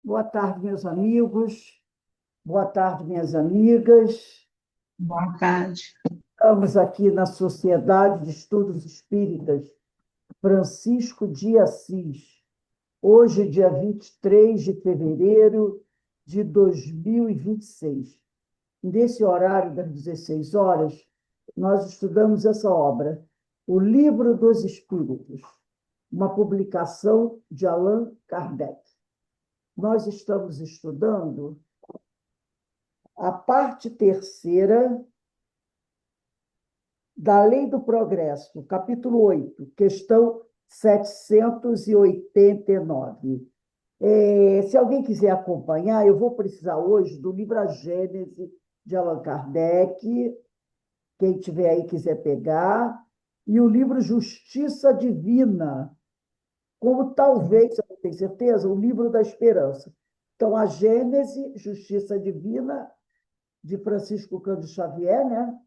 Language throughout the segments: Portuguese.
Boa tarde, meus amigos. Boa tarde, minhas amigas. Boa tarde. Estamos aqui na Sociedade de Estudos Espíritas Francisco de Assis. Hoje, dia 23 de fevereiro de 2026. Nesse horário das 16 horas, nós estudamos essa obra, O Livro dos Espíritos, uma publicação de Allan Kardec. Nós estamos estudando a parte terceira da Lei do Progresso, capítulo 8, questão 789. Se alguém quiser acompanhar, eu vou precisar hoje do livro A Gênese, de Allan Kardec, quem tiver aí quiser pegar, e o livro Justiça Divina, como talvez, eu não tenho certeza, o livro da Esperança. Então, A Gênese, Justiça Divina, de Francisco Cândido Xavier, né?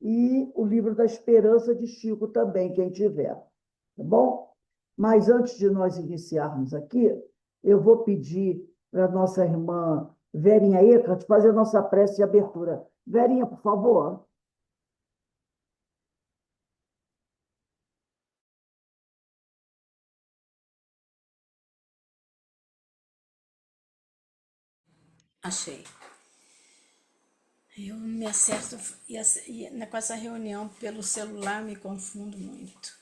E o livro da Esperança de Chico também, quem tiver. Tá bom? Mas antes de nós iniciarmos aqui, eu vou pedir para a nossa irmã Verinha Eckert fazer a nossa prece de abertura. Verinha, por favor. Achei. Eu me acerto com essa reunião pelo celular me confundo muito.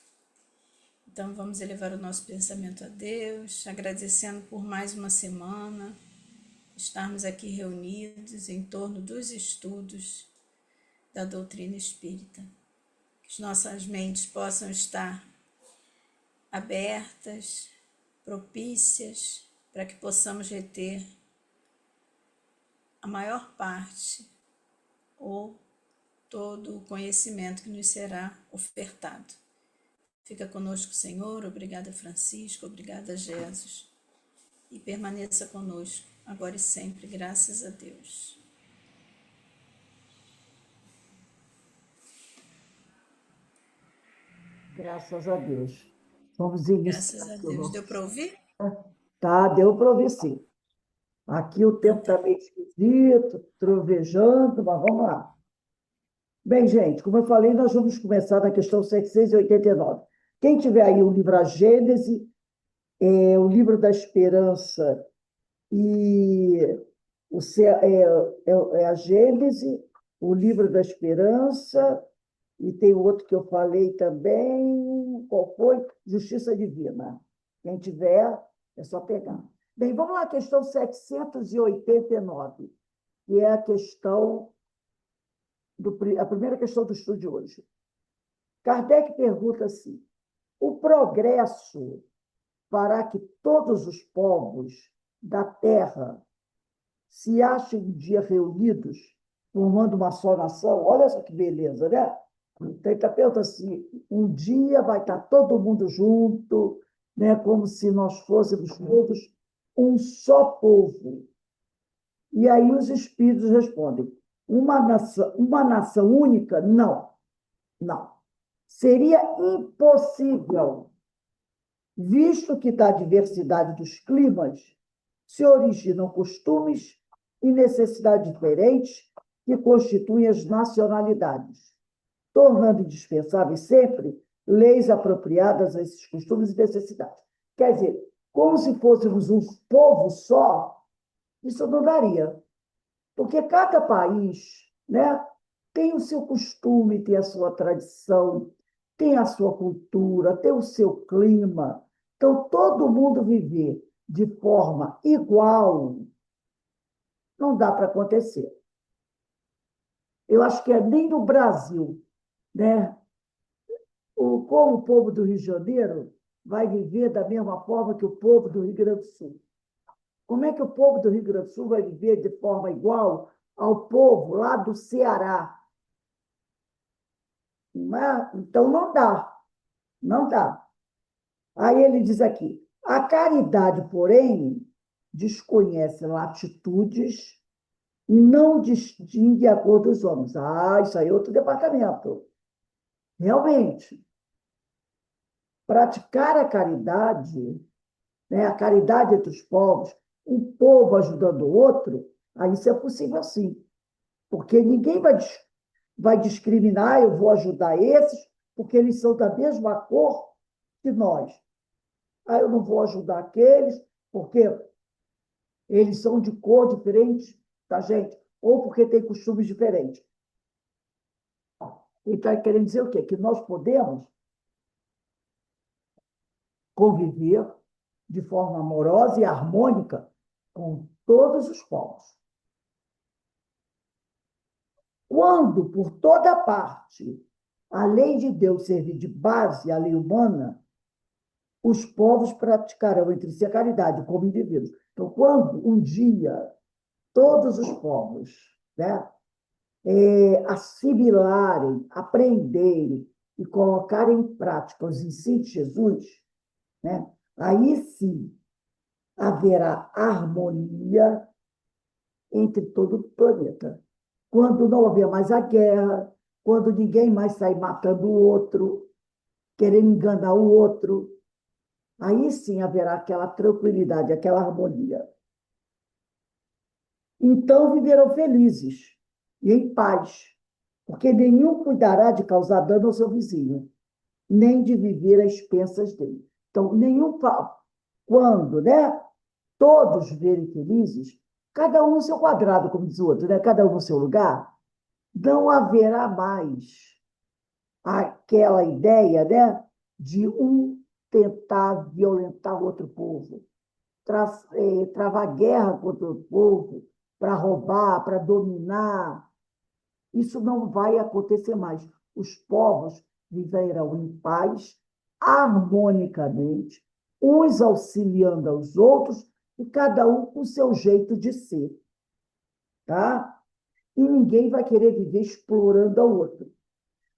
Então vamos elevar o nosso pensamento a Deus, agradecendo por mais uma semana, estarmos aqui reunidos em torno dos estudos da doutrina espírita. Que as nossas mentes possam estar abertas, propícias, para que possamos reter a maior parte ou todo o conhecimento que nos será ofertado. Fica conosco, Senhor. Obrigada, Francisco. Obrigada, Jesus. E permaneça conosco, agora e sempre, graças a Deus. Graças a Deus. Vamos iniciar. Graças a Deus. Deu para ouvir? Tá, deu para ouvir sim. Aqui o Então tempo tá. está meio esquisito, trovejando, mas vamos lá. Bem, gente, como eu falei, nós vamos começar na questão 789. Quem tiver aí o livro A Gênese, o livro da Esperança e é a Gênese, o livro da Esperança, e tem outro que eu falei também, qual foi? Justiça Divina. Quem tiver, é só pegar. Bem, vamos lá, questão 789, que é a questão a primeira questão do estudo de hoje. Kardec pergunta assim: o progresso fará que todos os povos da Terra se achem um dia reunidos, formando uma só nação? Olha só que beleza, né? Então, ele está perguntando assim: um dia vai estar todo mundo junto, né? Como se nós fôssemos todos um só povo. E aí os espíritos respondem: uma nação única? Não, não. Seria impossível, visto que da diversidade dos climas se originam costumes e necessidades diferentes que constituem as nacionalidades, tornando indispensáveis sempre leis apropriadas a esses costumes e necessidades. Quer dizer, como se fôssemos um povo só, isso não daria. Porque cada país, né, tem o seu costume, tem a sua tradição, tem a sua cultura, tem o seu clima. Então, todo mundo viver de forma igual não dá para acontecer. Eu acho que é nem no Brasil, né? Como o povo do Rio de Janeiro vai viver da mesma forma que o povo do Rio Grande do Sul? Como é que o povo do Rio Grande do Sul vai viver de forma igual ao povo lá do Ceará? Então, não dá, não dá. Aí ele diz aqui: a caridade, porém, desconhece latitudes e não distingue a cor dos homens. Ah, isso aí é outro departamento. Realmente, praticar a caridade, né, a caridade entre os povos, um povo ajudando o outro, aí isso é possível sim. Porque ninguém vai discriminar, eu vou ajudar esses, porque eles são da mesma cor que nós. Aí eu não vou ajudar aqueles, porque eles são de cor diferente da gente, ou porque têm costumes diferentes. Ele está querendo dizer o quê? Que nós podemos conviver de forma amorosa e harmônica com todos os povos. Quando, por toda parte, a lei de Deus servir de base à lei humana, os povos praticarão entre si a caridade como indivíduos. Então, quando um dia todos os povos, né, assimilarem, aprenderem e colocarem em prática os ensinos de Jesus, né, aí sim haverá harmonia entre todo o planeta. Quando não houver mais a guerra, quando ninguém mais sair matando o outro, querendo enganar o outro, aí sim haverá aquela tranquilidade, aquela harmonia. Então viverão felizes e em paz, porque nenhum cuidará de causar dano ao seu vizinho, nem de viver às expensas dele. Então, quando, né, todos viverem felizes, cada um no seu quadrado, como diz o outro, né, cada um no seu lugar, não haverá mais aquela ideia, né, de um tentar violentar o outro povo, travar guerra contra o povo, para roubar, para dominar. Isso não vai acontecer mais. Os povos viverão em paz, harmonicamente, uns auxiliando aos outros e cada um com o seu jeito de ser, tá? E ninguém vai querer viver explorando ao outro.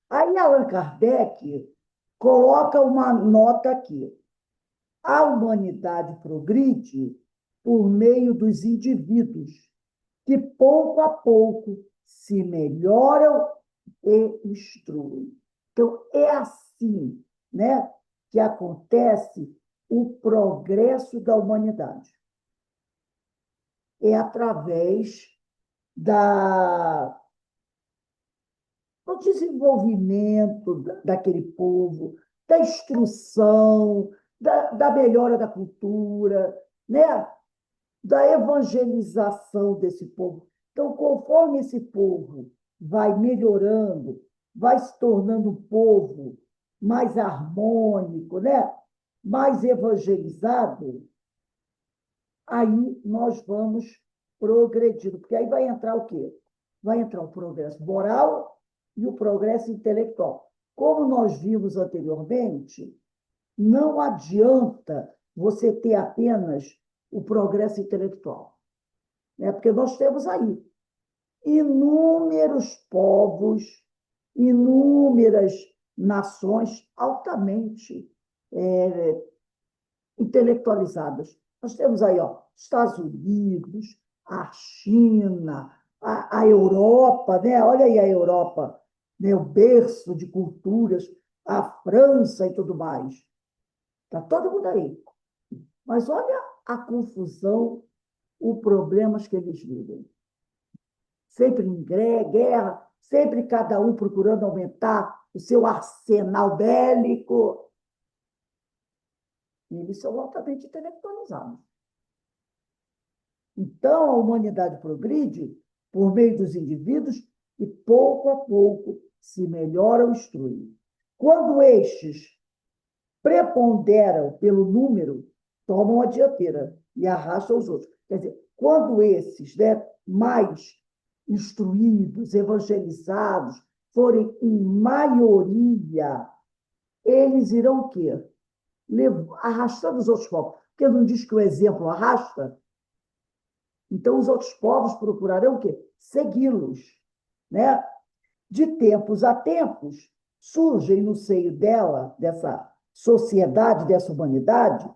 Aí Allan Kardec coloca uma nota aqui. A humanidade progride por meio dos indivíduos, que pouco a pouco se melhoram e instruem. Então, é assim, né, que acontece o progresso da humanidade. É através do desenvolvimento daquele povo, da instrução, da melhora da cultura, né? Da evangelização desse povo. Então, conforme esse povo vai melhorando, vai se tornando um povo mais harmônico, né? Mais evangelizado, aí nós vamos progredindo, porque aí vai entrar o quê? Vai entrar o progresso moral e o progresso intelectual. Como nós vimos anteriormente, não adianta você ter apenas o progresso intelectual, né? Porque nós temos aí inúmeros povos, inúmeras nações altamente intelectualizadas. Nós temos aí, ó, Estados Unidos, a China, a Europa, né? Olha aí a Europa, né? O berço de culturas, a França e tudo mais. Está todo mundo aí. Mas olha a confusão, os problemas que eles vivem. Sempre em guerra, sempre cada um procurando aumentar o seu arsenal bélico. E eles são altamente intelectualizados. Então, a humanidade progride por meio dos indivíduos e, pouco a pouco, se melhora ou instrui. Quando estes preponderam pelo número, tomam a dianteira e arrastam os outros. Quer dizer, quando esses, né, mais instruídos, evangelizados, forem em maioria, eles irão o quê? Arrastando os outros povos. Porque não diz que o exemplo arrasta? Então, os outros povos procurarão o quê? Segui-los, né? De tempos a tempos, surgem no seio dela, dessa sociedade, dessa humanidade,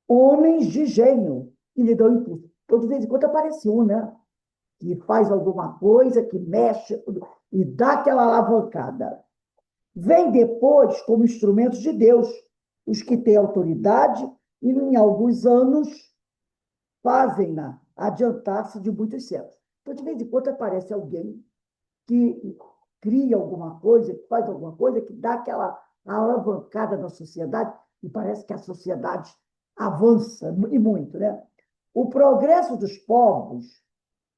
homens de gênio que lhe dão impulso. Então, de vez em quando aparece um, né? Que faz alguma coisa, que mexe e dá aquela alavancada. Vem depois como instrumentos de Deus, os que têm autoridade e, em alguns anos, fazem-na adiantar-se de muitos séculos. Então, de vez em quando, aparece alguém que cria alguma coisa, que faz alguma coisa, que dá aquela alavancada na sociedade, e parece que a sociedade avança, e muito, né? O progresso dos povos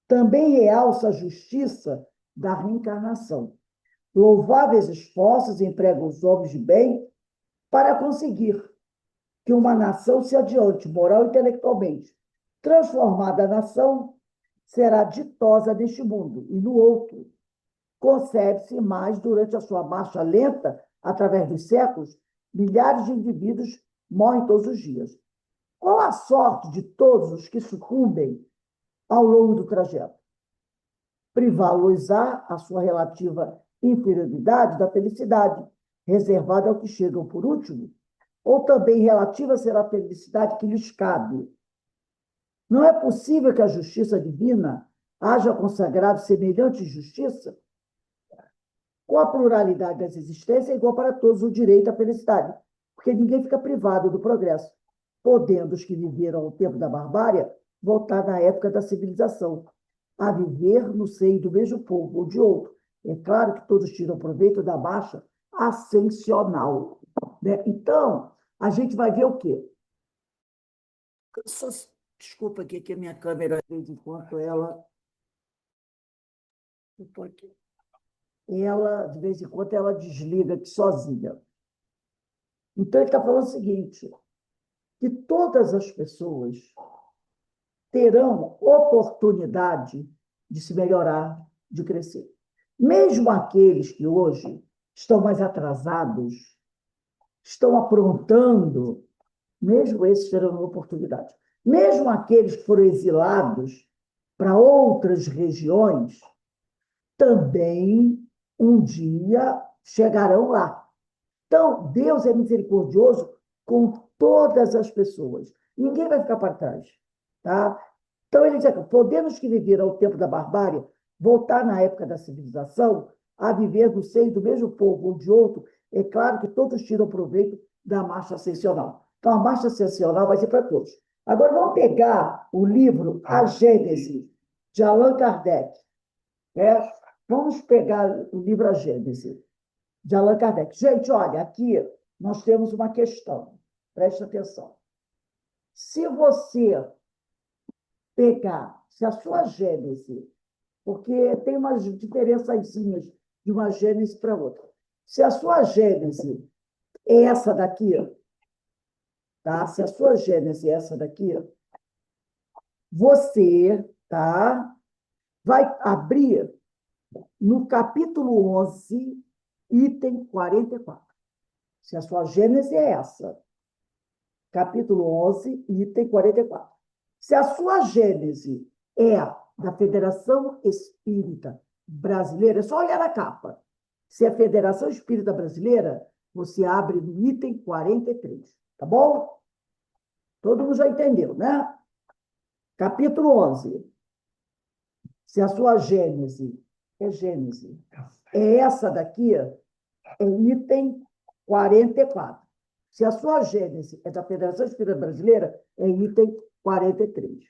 também realça a justiça da reencarnação. Louváveis esforços empregam os homens de bem para conseguir que uma nação se adiante, moral e intelectualmente. Transformada a nação, será ditosa neste mundo e no outro. Concebe-se mais durante a sua marcha lenta, através dos séculos, milhares de indivíduos morrem todos os dias. Qual a sorte de todos os que sucumbem ao longo do trajeto? Privá-los-á a sua relativa inferioridade da felicidade, reservada ao que chegam por último, ou também relativa será a felicidade que lhes cabe. Não é possível que a justiça divina haja consagrado semelhante justiça? Com a pluralidade das existências, é igual para todos o direito à felicidade, porque ninguém fica privado do progresso, podendo os que viveram o tempo da barbárie voltar na época da civilização, a viver no seio do mesmo povo ou de outro. É claro que todos tiram proveito da marcha ascensional, né? Então, a gente vai ver o quê? Desculpa aqui que a minha câmera, de vez em quando, eu tô aqui. De vez em quando, ela desliga aqui sozinha. Então, ele está falando o seguinte, que todas as pessoas terão oportunidade de se melhorar, de crescer. Mesmo aqueles que hoje estão mais atrasados, estão aprontando, mesmo esses terão oportunidade. Mesmo aqueles que foram exilados para outras regiões, também um dia chegarão lá. Então, Deus é misericordioso com todas as pessoas. Ninguém vai ficar para trás. Tá? Então, ele diz aqui, podemos que viveram ao tempo da barbárie, voltar na época da civilização, a viver no seio do mesmo povo ou de outro, é claro que todos tiram proveito da marcha ascensional. Então, a marcha ascensional vai ser para todos. Agora, vamos pegar o livro A Gênese, de Allan Kardec. Né? Vamos pegar o livro A Gênese, de Allan Kardec. Gente, olha, aqui nós temos uma questão. Preste atenção. Se você pegar, se a sua Gênese, porque tem umas diferençazinhas de uma Gênese para outra. Se a sua Gênese é essa daqui, tá? Se a sua Gênese é essa daqui, você, tá? Vai abrir no capítulo 11, item 44. Se a sua Gênese é essa, capítulo 11, item 44. Se a sua Gênese é da Federação Espírita Brasileira, é só olhar na capa. Se é Federação Espírita Brasileira, você abre no item 43, tá bom? Todo mundo já entendeu, né? Capítulo 11. Se a sua Gênese é essa daqui, é item 44. Se a sua Gênese é da Federação Espírita Brasileira, é item 43.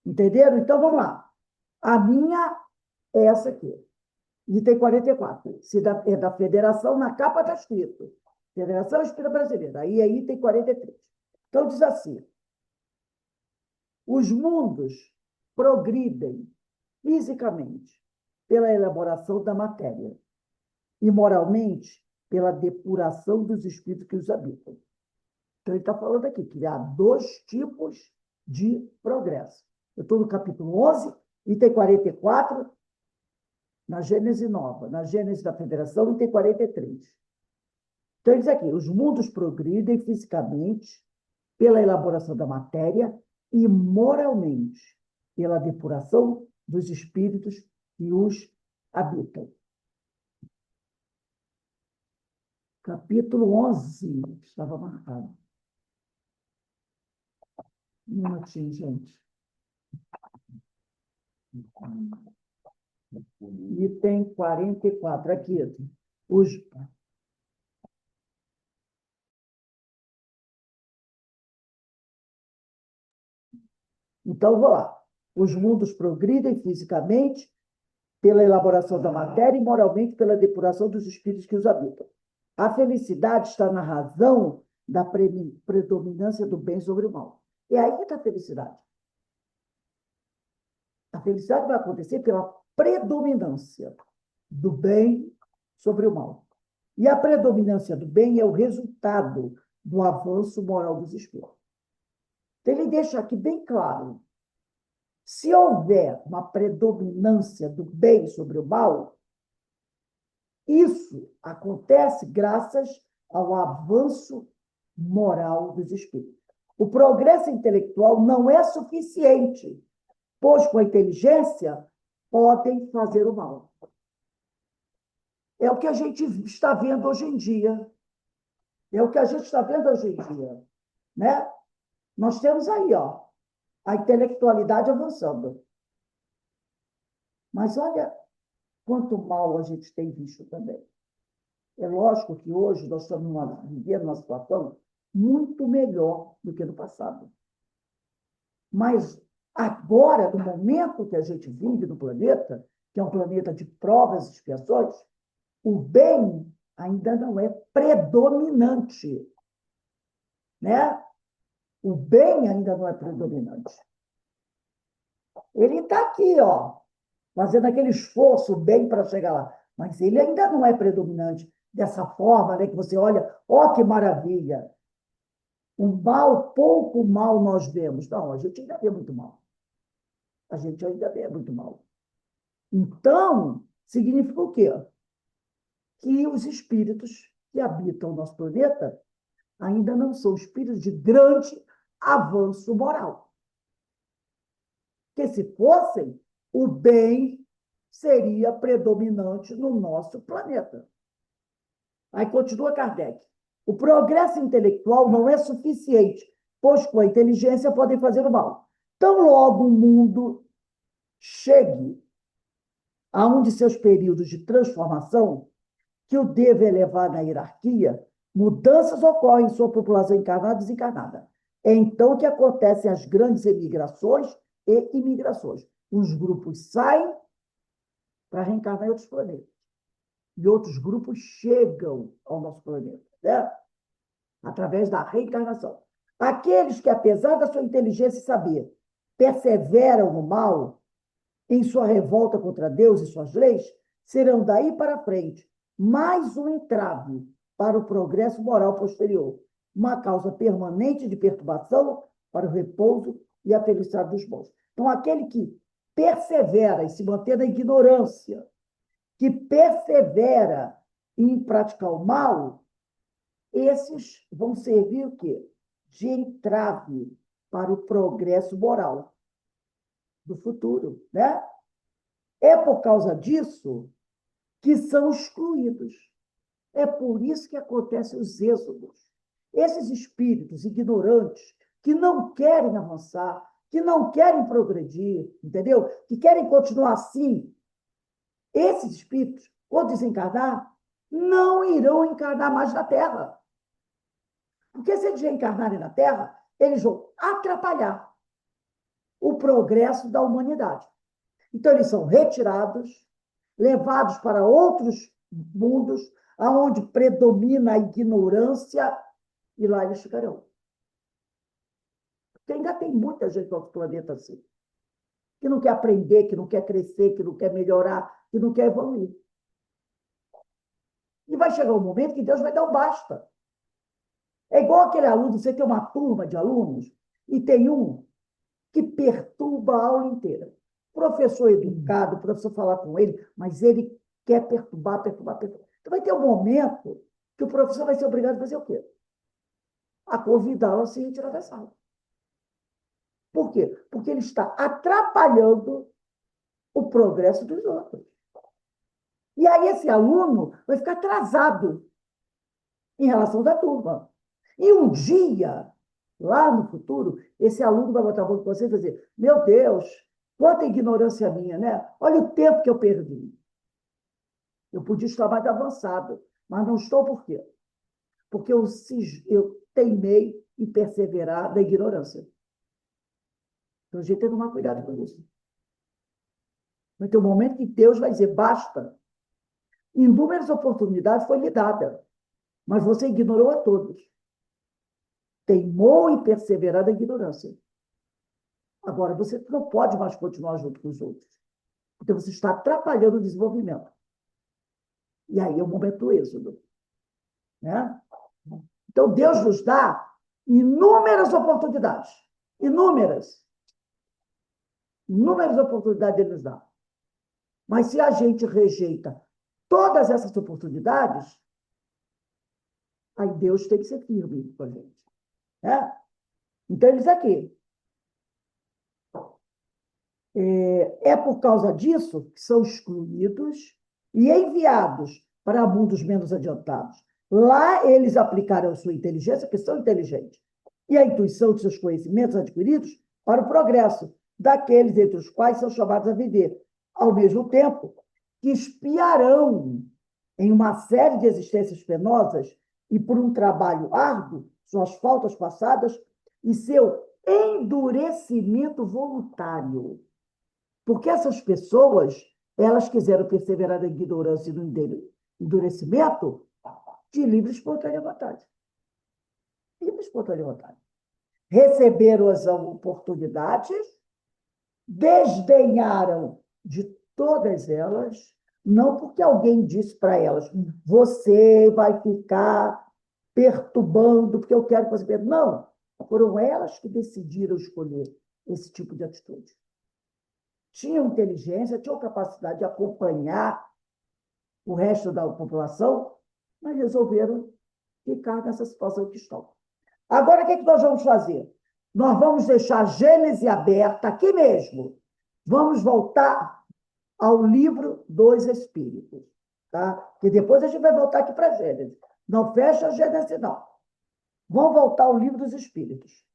Entenderam? Então, vamos lá. A minha é essa aqui, item 44. Se é da Federação, na capa está escrito Federação Espírita Brasileira. Aí é item 43. Então, diz assim: os mundos progridem fisicamente pela elaboração da matéria e moralmente pela depuração dos espíritos que os habitam. Então, ele está falando aqui que há dois tipos de progresso. Eu estou no capítulo 11, item 44, na Gênese Nova, na Gênese da Federação, item 43. Então, ele diz aqui, os mundos progridem fisicamente pela elaboração da matéria e moralmente pela depuração dos espíritos que os habitam. Capítulo 11, estava marcado. Um minutinho, gente. Item 44, aqui. Os... Então, vou lá. Os mundos progridem fisicamente pela elaboração da matéria e moralmente pela depuração dos espíritos que os habitam. A felicidade está na razão da predominância do bem sobre o mal. É aí que está a felicidade. A felicidade vai acontecer pela predominância do bem sobre o mal. E a predominância do bem é o resultado do avanço moral dos espíritos. Então, ele deixa aqui bem claro: se houver uma predominância do bem sobre o mal, isso acontece graças ao avanço moral dos espíritos. O progresso intelectual não é suficiente, pois com a inteligência podem fazer o mal. É o que a gente está vendo hoje em dia. É o que a gente está vendo hoje em dia, né? Nós temos aí, ó, a intelectualidade avançando. Mas olha quanto mal a gente tem visto também. É lógico que hoje nós estamos vivendo uma situação muito melhor do que no passado. Mas agora, no momento que a gente vive no planeta, que é um planeta de provas e expiações, o bem ainda não é predominante, né? O bem ainda não é predominante. Ele está aqui, ó, fazendo aquele esforço bem para chegar lá, mas ele ainda não é predominante dessa forma, né, que você olha, ó que maravilha. O mal, pouco mal nós vemos. Não, a gente ainda vê muito mal. A gente ainda vê muito mal. Então, significa o quê? Que os espíritos que habitam o nosso planeta ainda não são espíritos de grande avanço moral. Porque se fossem, o bem seria predominante no nosso planeta. Aí continua Kardec. O progresso intelectual não é suficiente, pois com a inteligência podem fazer o mal. Tão logo o mundo chegue a um de seus períodos de transformação, que o deve elevar na hierarquia, mudanças ocorrem em sua população encarnada e desencarnada. É então que acontecem as grandes emigrações e imigrações. Os grupos saem para reencarnar em outros planetas. E outros grupos chegam ao nosso planeta, né? Através da reencarnação. Aqueles que, apesar da sua inteligência e saber, perseveram no mal, em sua revolta contra Deus e suas leis, serão daí para frente mais um entrave para o progresso moral posterior, uma causa permanente de perturbação para o repouso e a felicidade dos bons. Então, aquele que persevera em se manter na ignorância, que persevera em praticar o mal, esses vão servir o quê? De entrave para o progresso moral do futuro, né? É por causa disso que são excluídos. É por isso que acontecem os êxodos. Esses espíritos ignorantes que não querem avançar, que não querem progredir, entendeu? Que querem continuar assim, esses espíritos, quando desencarnar, não irão encarnar mais na Terra. Porque se eles reencarnarem na Terra, eles vão atrapalhar o progresso da humanidade. Então, eles são retirados, levados para outros mundos, onde predomina a ignorância, e lá eles ficarão. Porque ainda tem muita gente no nosso planeta assim, que não quer aprender, que não quer crescer, que não quer melhorar, que não quer evoluir. E vai chegar um momento que Deus vai dar um basta. É igual aquele aluno, você tem uma turma de alunos e tem um que perturba a aula inteira. O professor educado, o professor falar com ele, mas ele quer perturbar. Então vai ter um momento que o professor vai ser obrigado a fazer o quê? A convidá-lo a se retirar da sala. Por quê? Porque ele está atrapalhando o progresso dos outros. E aí esse aluno vai ficar atrasado em relação da turma. E um dia, lá no futuro, esse aluno vai botar a mão com você e vai dizer: meu Deus, Quanta ignorância minha, né? Olha o tempo que eu perdi. Eu podia estar mais avançado, mas não estou por quê? Porque eu teimei em perseverar na ignorância. Então, a gente tem que tomar cuidado com isso. Vai ter um momento que Deus vai dizer, basta. Inúmeras oportunidades foi lhe dada, mas você ignorou a todos. Teimou em perseverar na ignorância. Agora, você não pode mais continuar junto com os outros. Então, você está atrapalhando o desenvolvimento. E aí é o momento do êxodo. Né? Então, Deus nos dá inúmeras oportunidades. Inúmeras. Inúmeras oportunidades Ele nos dá. Mas se a gente rejeita todas essas oportunidades, aí Deus tem que ser firme com a gente. Né? Então, ele diz aqui, é por causa disso que são excluídos e enviados para mundos menos adiantados. Lá eles aplicarão sua inteligência, que são inteligentes, e a intuição de seus conhecimentos adquiridos para o progresso daqueles entre os quais são chamados a viver, ao mesmo tempo que espiarão em uma série de existências penosas e por um trabalho árduo suas faltas passadas e seu endurecimento voluntário. Porque essas pessoas, elas quiseram perseverar na ignorância e no endurecimento de livre e espontânea vontade. Livre e espontânea vontade. Receberam as oportunidades, desdenharam de todas elas, não porque alguém disse para elas, você vai ficar perturbando, porque eu quero que você... Não, foram elas que decidiram escolher esse tipo de atitude. Tinham inteligência, tinham capacidade de acompanhar o resto da população, mas resolveram ficar nessa situação que estão. Agora, o que nós vamos fazer? Nós vamos deixar Gênesis aberta aqui mesmo. Vamos voltar ao livro dos Espíritos. Tá? Que depois a gente vai voltar aqui para Gênesis. Não fecha Gênesis, não. Vamos voltar ao livro dos Espíritos.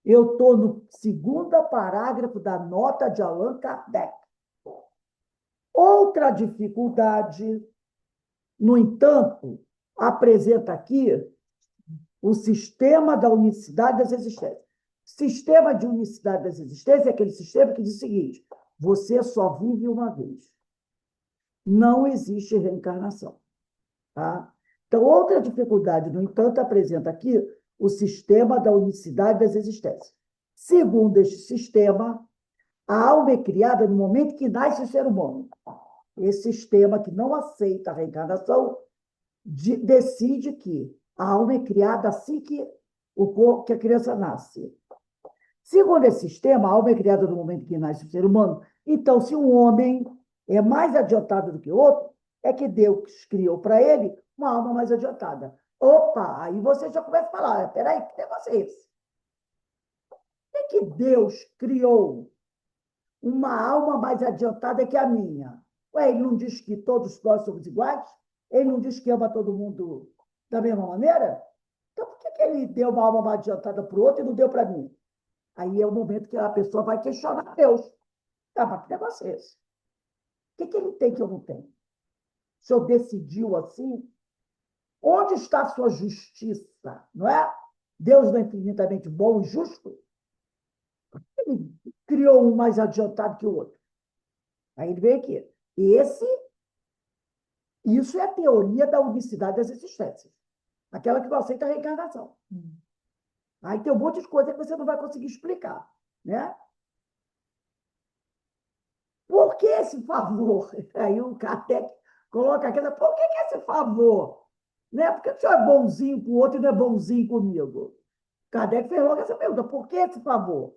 Eu estou no segundo parágrafo da nota de Allan Kardec. Outra dificuldade, no entanto, apresenta aqui o sistema da unicidade das existências. Sistema de unicidade das existências é aquele sistema que diz o seguinte: você só vive uma vez. Não existe reencarnação. Tá? Então, outra dificuldade, no entanto, apresenta aqui o sistema da unicidade das existências. Segundo este sistema, a alma é criada no momento que nasce o ser humano. Esse sistema que não aceita a reencarnação decide que a alma é criada assim que a criança nasce. Segundo esse sistema, a alma é criada no momento que nasce o ser humano. Então, se um homem é mais adiantado do que outro, é que Deus criou para ele uma alma mais adiantada. Opa, aí você já começa a falar, peraí, que negócio é esse? Por que Deus criou uma alma mais adiantada que a minha? Ué, ele não diz que todos nós somos iguais? Ele não diz que ama todo mundo da mesma maneira? Então, por que ele deu uma alma mais adiantada para o outro e não deu para mim? Aí é o momento que a pessoa vai questionar Deus. Ah, mas que negócio é esse? O que ele tem que eu não tenho? O senhor decidiu assim? Onde está a sua justiça? Não é? Deus não é infinitamente bom e justo? Ele criou um mais adiantado que o outro. Aí ele vem aqui. Isso é a teoria da unicidade das existências. Aquela que não aceita a reencarnação. Aí tem um monte de coisa que você não vai conseguir explicar. Né? Por que esse favor? Aí o Kardec coloca aquela, por que esse favor? Né? Porque o senhor é bonzinho com o outro e não é bonzinho comigo. Kardec fez logo essa pergunta, por que esse favor?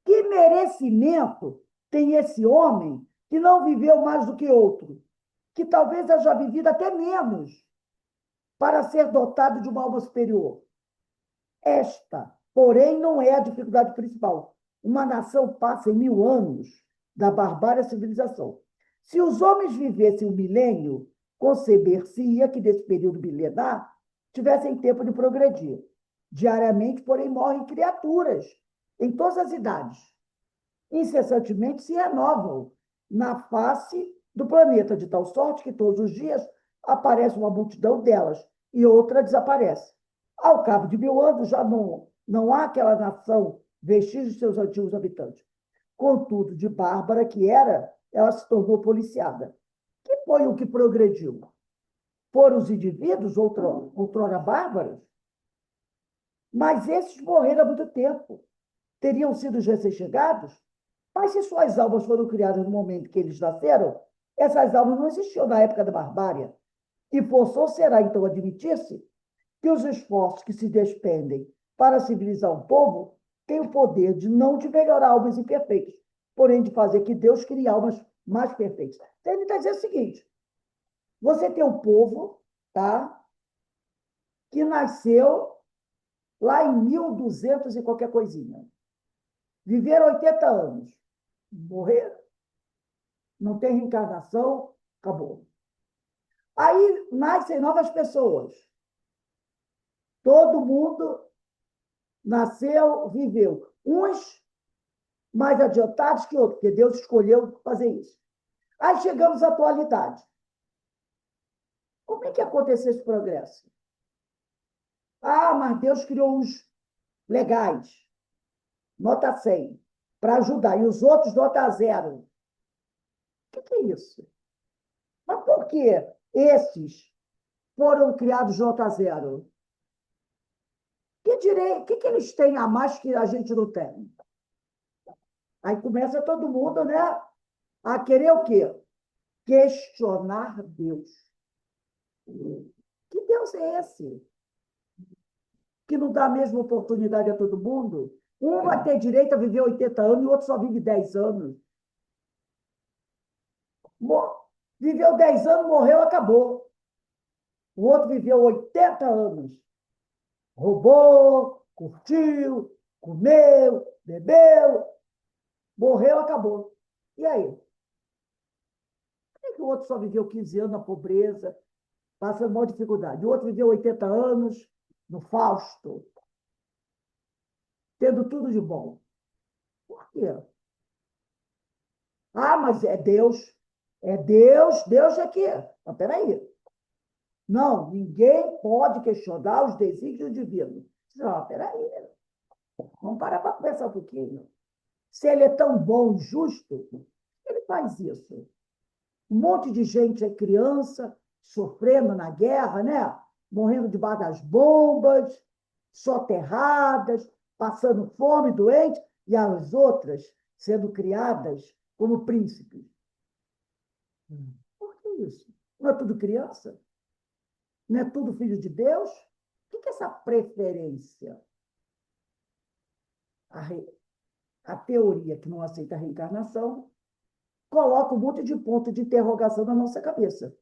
Que merecimento tem esse homem que não viveu mais do que outro? Que talvez haja vivido até menos para ser dotado de uma alma superior. Esta, porém, não é a dificuldade principal. Uma nação passa em 1000 anos da barbárie à civilização. Se os homens vivessem um milênio, conceber-se-ia que desse período milenar tivessem tempo de progredir. Diariamente, porém, morrem criaturas em todas as idades. incessantemente se renovam na face do planeta, de tal sorte que todos os dias aparece uma multidão delas e outra desaparece. Ao cabo de 1000 anos, já não há aquela nação vestígio de seus antigos habitantes. Contudo, de bárbara que era, ela se tornou policiada. Que foi o que progrediu? Foram os indivíduos, outrora bárbaros, mas esses morreram há muito tempo. Teriam sido os recém-chegados, mas se suas almas foram criadas no momento que eles nasceram, essas almas não existiam na época da barbárie. E forçou será, então, admitir-se que os esforços que se despendem para civilizar um povo têm o poder de não de melhorar almas imperfeitas, porém de fazer que Deus crie almas mais perfeitas. Então, ele está dizendo o seguinte: você tem um povo, tá, que nasceu lá em 1200 e qualquer coisinha. Viveram 80 anos. Morreram. Não tem reencarnação, acabou. Aí nascem novas pessoas. Todo mundo nasceu, viveu. Uns mais adiantados que outros, porque Deus escolheu fazer isso. Aí chegamos à atualidade. Como é que aconteceu esse progresso? Ah, mas Deus criou uns legais, nota 100, para ajudar, e os outros nota 0. O que é isso? Mas por que esses foram criados nota 0? Que eles têm a mais que a gente não tem? Aí começa todo mundo, né, a querer o quê? Questionar Deus. Que Deus é esse? Que não dá a mesma oportunidade a todo mundo? Um vai ter direito a viver 80 anos e o outro só vive 10 anos. Viveu 10 anos, morreu, acabou. O outro viveu 80 anos. Roubou, curtiu, comeu, bebeu, morreu, acabou. E aí? Por que o outro só viveu 15 anos na pobreza, passando maior dificuldade? O outro viveu 80 anos no Fausto, tendo tudo de bom. Por quê? Ah, mas é Deus. É Deus, Deus é que. Mas peraí. Não, ninguém pode questionar os desígnios divinos. Não, peraí. Vamos parar para pensar um pouquinho. Se ele é tão bom e justo, ele faz isso. Um monte de gente é criança, sofrendo na guerra, né? Morrendo debaixo das bombas, soterradas, passando fome, doente, e as outras sendo criadas como príncipes. Por que isso? Não é tudo criança? Não é tudo filho de Deus? O que é essa preferência? A teoria que não aceita a reencarnação coloca um monte de ponto de interrogação na nossa cabeça.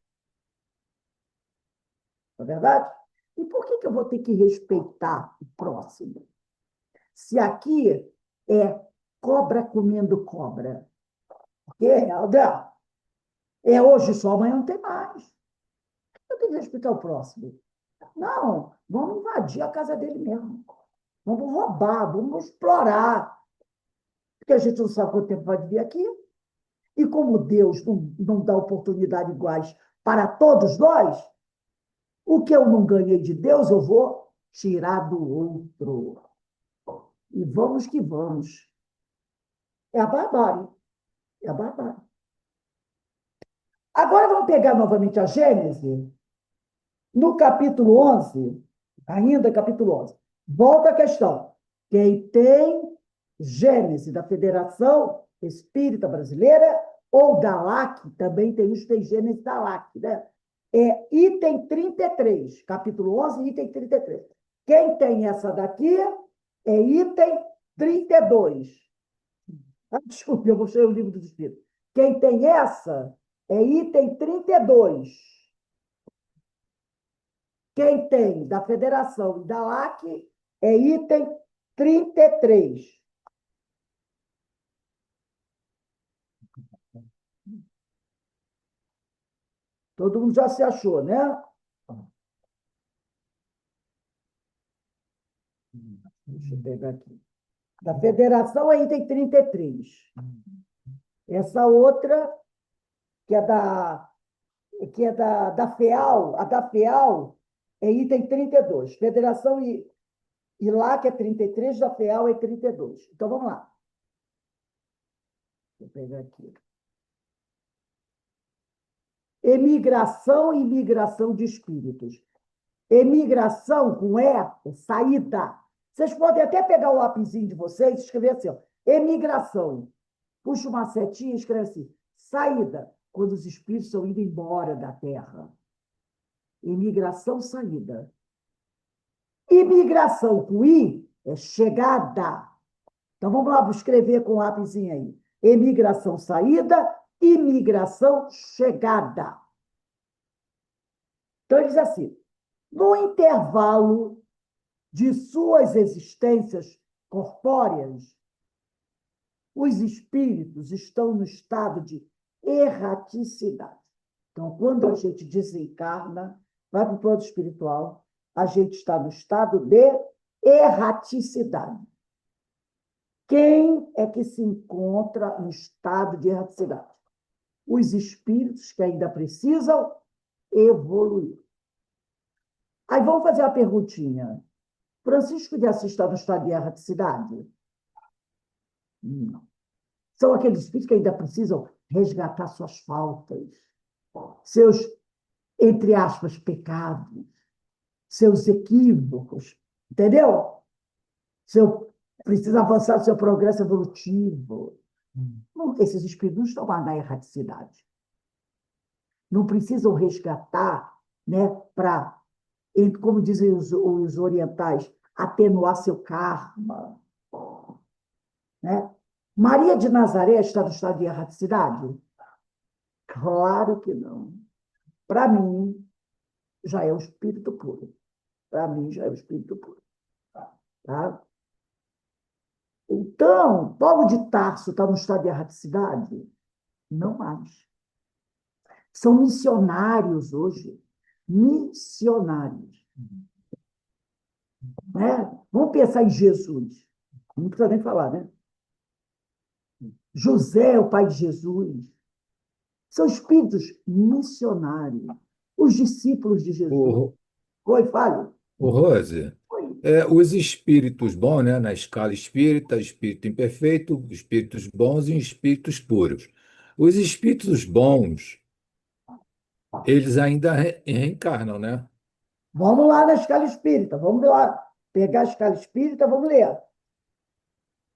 Não é verdade? E por que eu vou ter que respeitar o próximo? Se aqui é cobra comendo cobra. Porque é hoje só, amanhã não tem mais. Eu tenho que respeitar o próximo. Não, vamos invadir a casa dele mesmo. Vamos roubar, vamos explorar. Porque a gente não sabe quanto tempo vai viver aqui. E como Deus não dá oportunidade iguais para todos nós, o que eu não ganhei de Deus, eu vou tirar do outro. E vamos que vamos. É a barbárie. É a barbárie. Agora vamos pegar novamente a Gênesis, no capítulo 11, ainda capítulo 11. Volta a questão. Quem tem Gênesis da Federação Espírita Brasileira ou da LAC, também tem os que tem Gênesis da LAC, né? É item 33, capítulo 11, item 33. Quem tem essa daqui é item 32. Ah, desculpe, eu mostrei o livro dos Espíritos. Quem tem essa é item 32. Quem tem da Federação e da LAC é item 33. Todo mundo já se achou, né? Deixa eu pegar aqui. Da federação é item 33. Essa outra, que é da FEAL, a da FEAL é item 32. Federação e lá, que é 33, da FEAL é 32. Então, vamos lá. Vou pegar aqui. Emigração e migração de espíritos. Emigração com é saída. Vocês podem até pegar o lapisinho de vocês e escrever assim, ó, emigração. Puxa uma setinha e escreve assim, saída, quando os espíritos estão indo embora da Terra. Imigração, saída. Imigração com I é chegada. Então, vamos lá escrever com o lápisinho aí. Emigração, saída, imigração, chegada. Então, ele diz assim, no intervalo de suas existências corpóreas, os espíritos estão no estado de erraticidade. Então, quando a gente desencarna, vai para o plano espiritual, a gente está no estado de erraticidade. Quem é que se encontra no estado de erraticidade? Os espíritos que ainda precisam evoluir. Aí vamos fazer a perguntinha. Francisco de Assis está no estado de erraticidade? Não. São aqueles espíritos que ainda precisam resgatar suas faltas, seus, entre aspas, pecados, seus equívocos, entendeu? Precisa avançar o seu progresso evolutivo. Esses espíritos não estão lá na erraticidade. Não precisam resgatar, né, para, como dizem os orientais, atenuar seu karma. Né? Maria de Nazaré está no estado de erraticidade? Claro que não. Para mim, já é o espírito puro. Para mim, já é o espírito puro. Tá? Então, Paulo de Tarso está no estado de erraticidade? Não mais. São missionários hoje. Missionários. Né? Vamos pensar em Jesus. Não precisa nem falar, né? José, o pai de Jesus. São espíritos missionários. Os discípulos de Jesus. O, Oi, fale. o Rose, Oi. os espíritos bons, né, na escala espírita, espírito imperfeito, espíritos bons e espíritos puros. Os espíritos bons, eles ainda reencarnam, né? Vamos lá na escala espírita. Vamos lá pegar a escala espírita, vamos ler.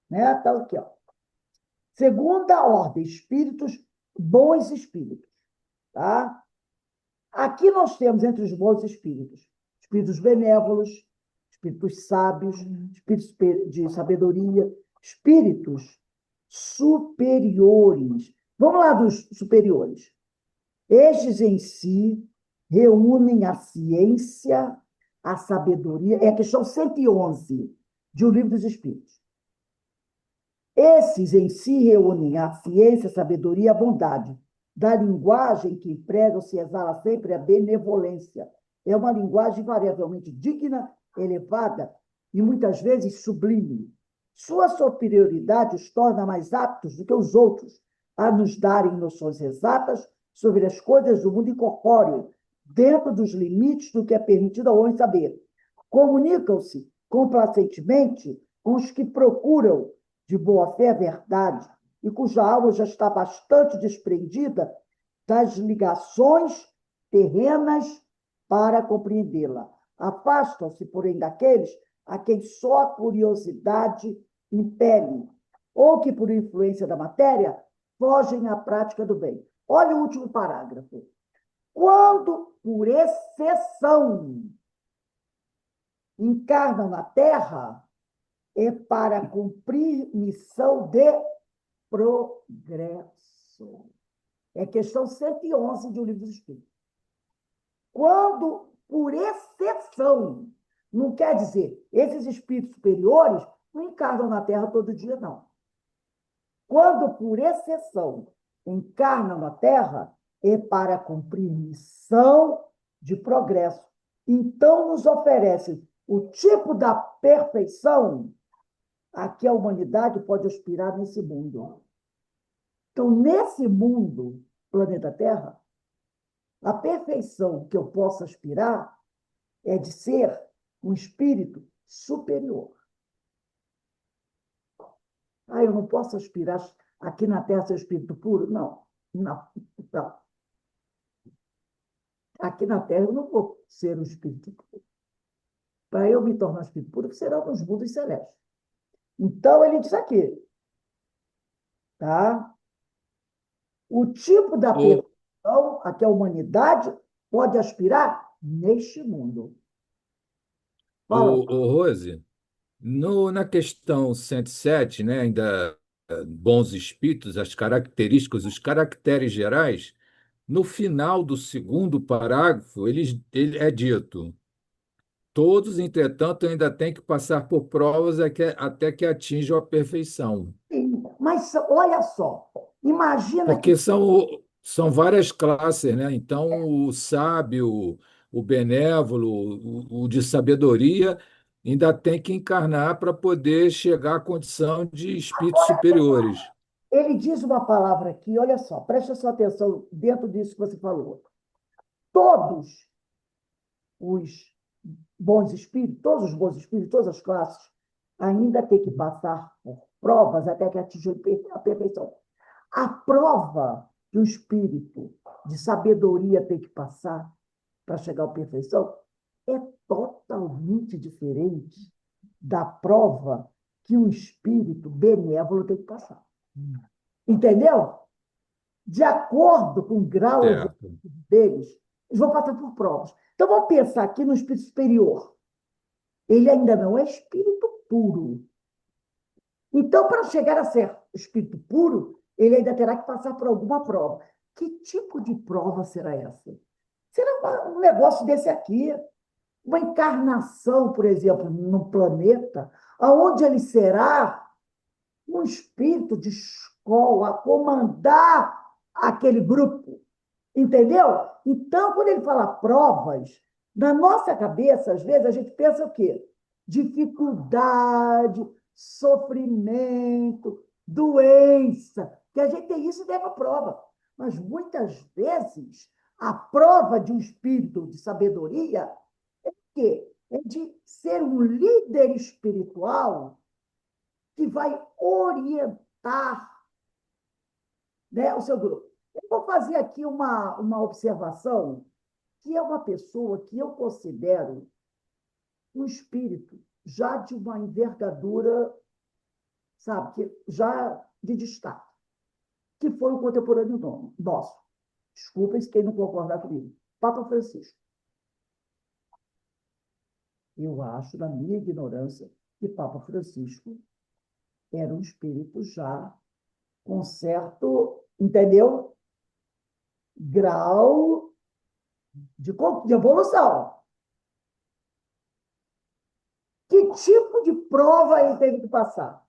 Né? Tá aqui, ó. Segunda ordem, espíritos, bons espíritos. Tá? Aqui nós temos entre os bons espíritos benévolos, espíritos sábios, espíritos de sabedoria, espíritos superiores. Vamos lá dos superiores. Estes em si reúnem a ciência, a sabedoria, é a questão 111 de O Livro dos Espíritos. Esses em si reúnem a ciência, a sabedoria e a bondade. Da linguagem que empregam se exala sempre a benevolência. É uma linguagem variavelmente digna, elevada e muitas vezes sublime. Sua superioridade os torna mais aptos do que os outros a nos darem noções exatas sobre as coisas do mundo incorpóreo, dentro dos limites do que é permitido ao homem saber. Comunicam-se complacentemente com os que procuram de boa fé a verdade e cuja alma já está bastante desprendida das ligações terrenas para compreendê-la. Afastam-se, porém, daqueles a quem só a curiosidade impele, ou que, por influência da matéria, fogem à prática do bem. Olha o último parágrafo. Quando, por exceção, encarnam na Terra, é para cumprir missão de progresso. É questão 111 de O Livro dos Espíritos. Quando, por exceção, não quer dizer, esses espíritos superiores não encarnam na Terra todo dia, não. Quando, por exceção, encarnam na Terra, é para cumprir missão de progresso. Então, nos oferecem o tipo da perfeição a que a humanidade pode aspirar nesse mundo. Então, nesse mundo, planeta Terra, a perfeição que eu posso aspirar é de ser um espírito superior. Ah, eu não posso aspirar aqui na Terra ser espírito puro? Não, não, não. Aqui na Terra eu não vou ser um espírito puro. Para eu me tornar espírito puro, será nos mundos celestes. Então, ele diz aqui, tá? O tipo da O, perfeição a que a humanidade pode aspirar neste mundo. Fala. o Rose, na questão 107, né, ainda bons espíritos, as características, os caracteres gerais, no final do segundo parágrafo, ele é dito: todos, entretanto, ainda têm que passar por provas até que atinjam a perfeição. Sim, mas olha só, imagina que Porque são várias classes, né? Então, o sábio, o benévolo, o de sabedoria, ainda tem que encarnar para poder chegar à condição de espíritos superiores. ele diz uma palavra aqui, olha só, preste sua atenção dentro disso que você falou. Todos os todos os bons espíritos, todas as classes, ainda têm que passar por provas até que atinjam a perfeição. A prova que o espírito de sabedoria tem que passar para chegar à perfeição é totalmente diferente da prova que o espírito benévolo tem que passar. Entendeu? De acordo com o grau Certo. evolutivo deles, eles vão passar por provas. Então, vamos pensar aqui no espírito superior. Ele ainda não é espírito puro. Então, para chegar a ser espírito puro, ele ainda terá que passar por alguma prova. Que tipo de prova será essa? Será um negócio desse aqui, uma encarnação, por exemplo, num planeta, onde ele será um espírito de escola a comandar aquele grupo. Entendeu? Então, quando ele fala provas, na nossa cabeça, às vezes, a gente pensa o quê? Dificuldade, sofrimento, doença, que a gente tem isso e leva prova. Mas muitas vezes a prova de um espírito de sabedoria é quê? É de ser um líder espiritual que vai orientar, né, o seu grupo. Eu vou fazer aqui uma observação, que é uma pessoa que eu considero um espírito já de uma envergadura, sabe, que já de destaque, que foi um contemporâneo nosso. Desculpem se quem não concordar comigo. Papa Francisco. Eu acho, na minha ignorância, que Papa Francisco era um espírito já com certo, entendeu? Grau de evolução. Que tipo de prova ele teve que passar?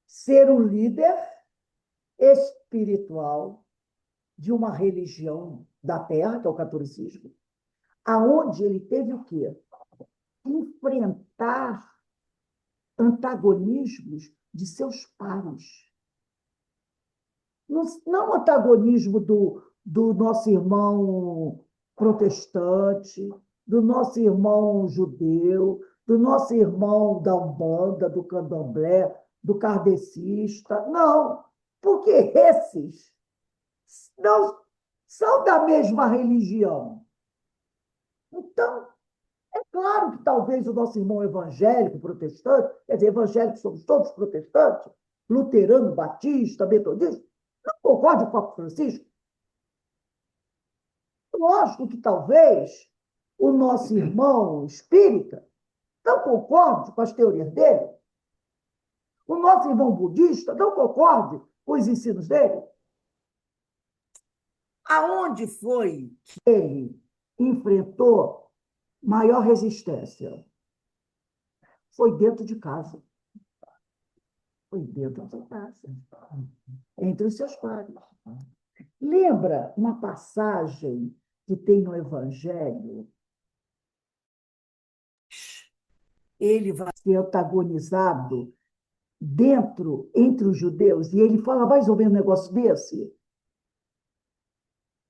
Ser um líder espiritual de uma religião da terra, que é o catolicismo, aonde ele teve o quê? Enfrentar antagonismos de seus pares. Não o antagonismo do nosso irmão protestante, do nosso irmão judeu, do nosso irmão da Umbanda, do Candomblé, do kardecista. Não, porque esses não são da mesma religião. Então, é claro que talvez o nosso irmão evangélico, protestante, quer dizer, evangélicos somos todos protestantes, luterano, batista, metodista, não concorde com o Papa Francisco. Lógico que talvez o nosso irmão espírita não concorde com as teorias dele. O nosso irmão budista não concorde com os ensinos dele. Aonde foi que ele enfrentou maior resistência? Foi dentro de casa. Foi dentro de casa. Entre os seus pares. Lembra uma passagem que tem no Evangelho? Ele vai ser antagonizado dentro, entre os judeus, e ele fala mais ou menos um negócio desse,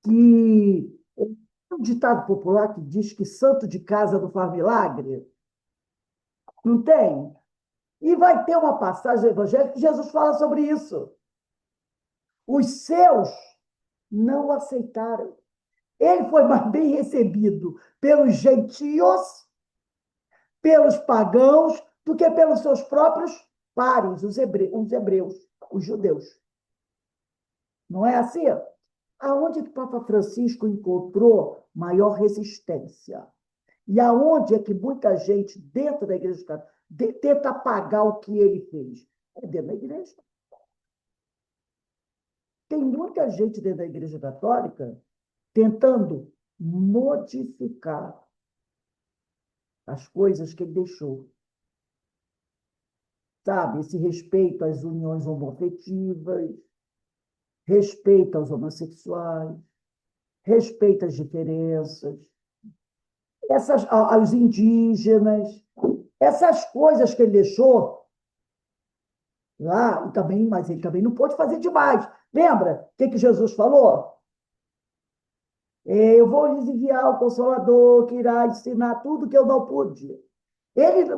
que é um ditado popular que diz que santo de casa não faz milagre, não tem? E vai ter uma passagem do Evangelho que Jesus fala sobre isso. Os seus não o aceitaram. Ele foi mais bem recebido pelos gentios, pelos pagãos, do que pelos seus próprios pares, os hebreus, os judeus. Não é assim? Aonde que o Papa Francisco encontrou maior resistência? E aonde é que muita gente dentro da Igreja Católica tenta apagar o que ele fez? É dentro da Igreja. Tem muita gente dentro da Igreja Católica tentando modificar as coisas que ele deixou. Sabe? Esse respeito às uniões homoafetivas, respeito aos homossexuais, respeito às diferenças, aos indígenas, essas coisas que ele deixou lá, também, mas ele também não pôde fazer demais. Lembra o que Jesus falou? Eu vou lhes enviar o Consolador que irá ensinar tudo que eu não pude.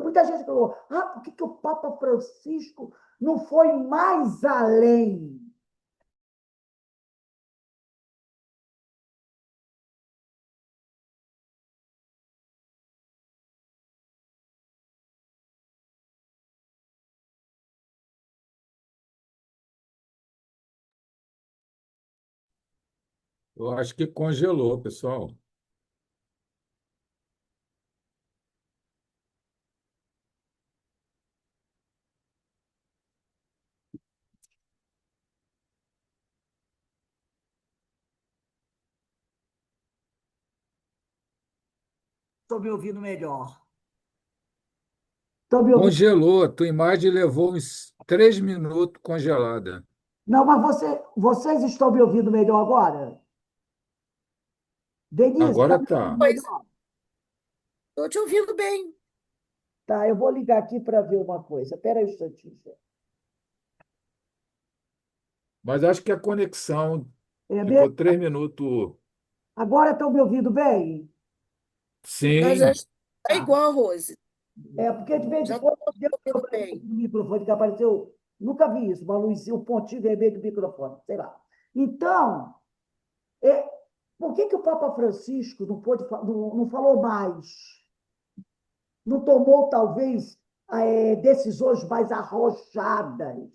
Muita gente falou, por que o Papa Francisco não foi mais além? Eu acho que congelou, pessoal. Estou me ouvindo melhor. Estão me ouvindo? Congelou. A tua imagem levou uns 3 minutos congelada. Não, mas vocês estão me ouvindo melhor agora? Denise, está Agora me ouvindo tá. Pois, melhor? estou te ouvindo bem. Tá, eu vou ligar aqui para ver uma coisa. Espera aí um instantinho. Mas acho que a conexão É ficou mesmo? 3 minutos. Agora estão me ouvindo bem? Mas já Sim, está igual, Rose. Porque de vez em Já quando estou deu um ouvindo problema bem. no microfone que apareceu. Nunca vi isso, uma luzinha, um pontinho vermelho do microfone, sei lá. Então, é, por que o Papa Francisco não falou mais? Não tomou, talvez, decisões mais arrojadas?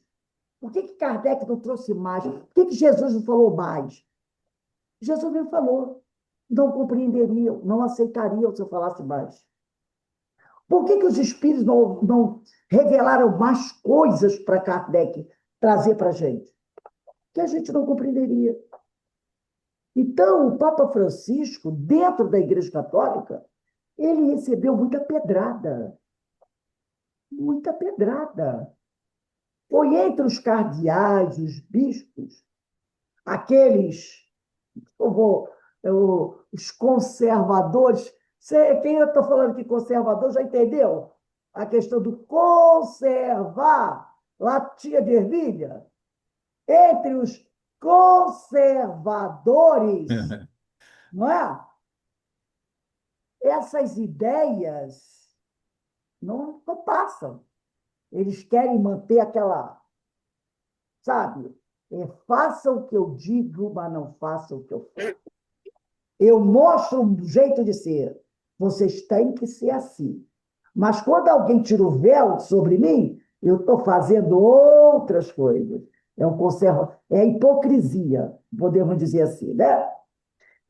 Por que Kardec não trouxe mais? Por que Jesus não falou mais? Jesus não falou. Não compreenderiam, não aceitariam se eu falasse mais. Por que os espíritos não revelaram mais coisas para Kardec trazer para a gente? Que a gente não compreenderia. Então, o Papa Francisco, dentro da Igreja Católica, ele recebeu muita pedrada. Muita pedrada. Foi entre os cardeais, os bispos, aqueles, os conservadores. Quem eu estou falando que conservador já entendeu? A questão do conservar, latinha de ervilha, entre os conservadores, não é? Essas ideias não passam. Eles querem manter aquela, sabe? Façam o que eu digo, mas não façam o que eu faço. Eu mostro um jeito de ser. Vocês têm que ser assim. Mas quando alguém tira o véu sobre mim, eu estou fazendo outras coisas. É a hipocrisia, podemos dizer assim, né?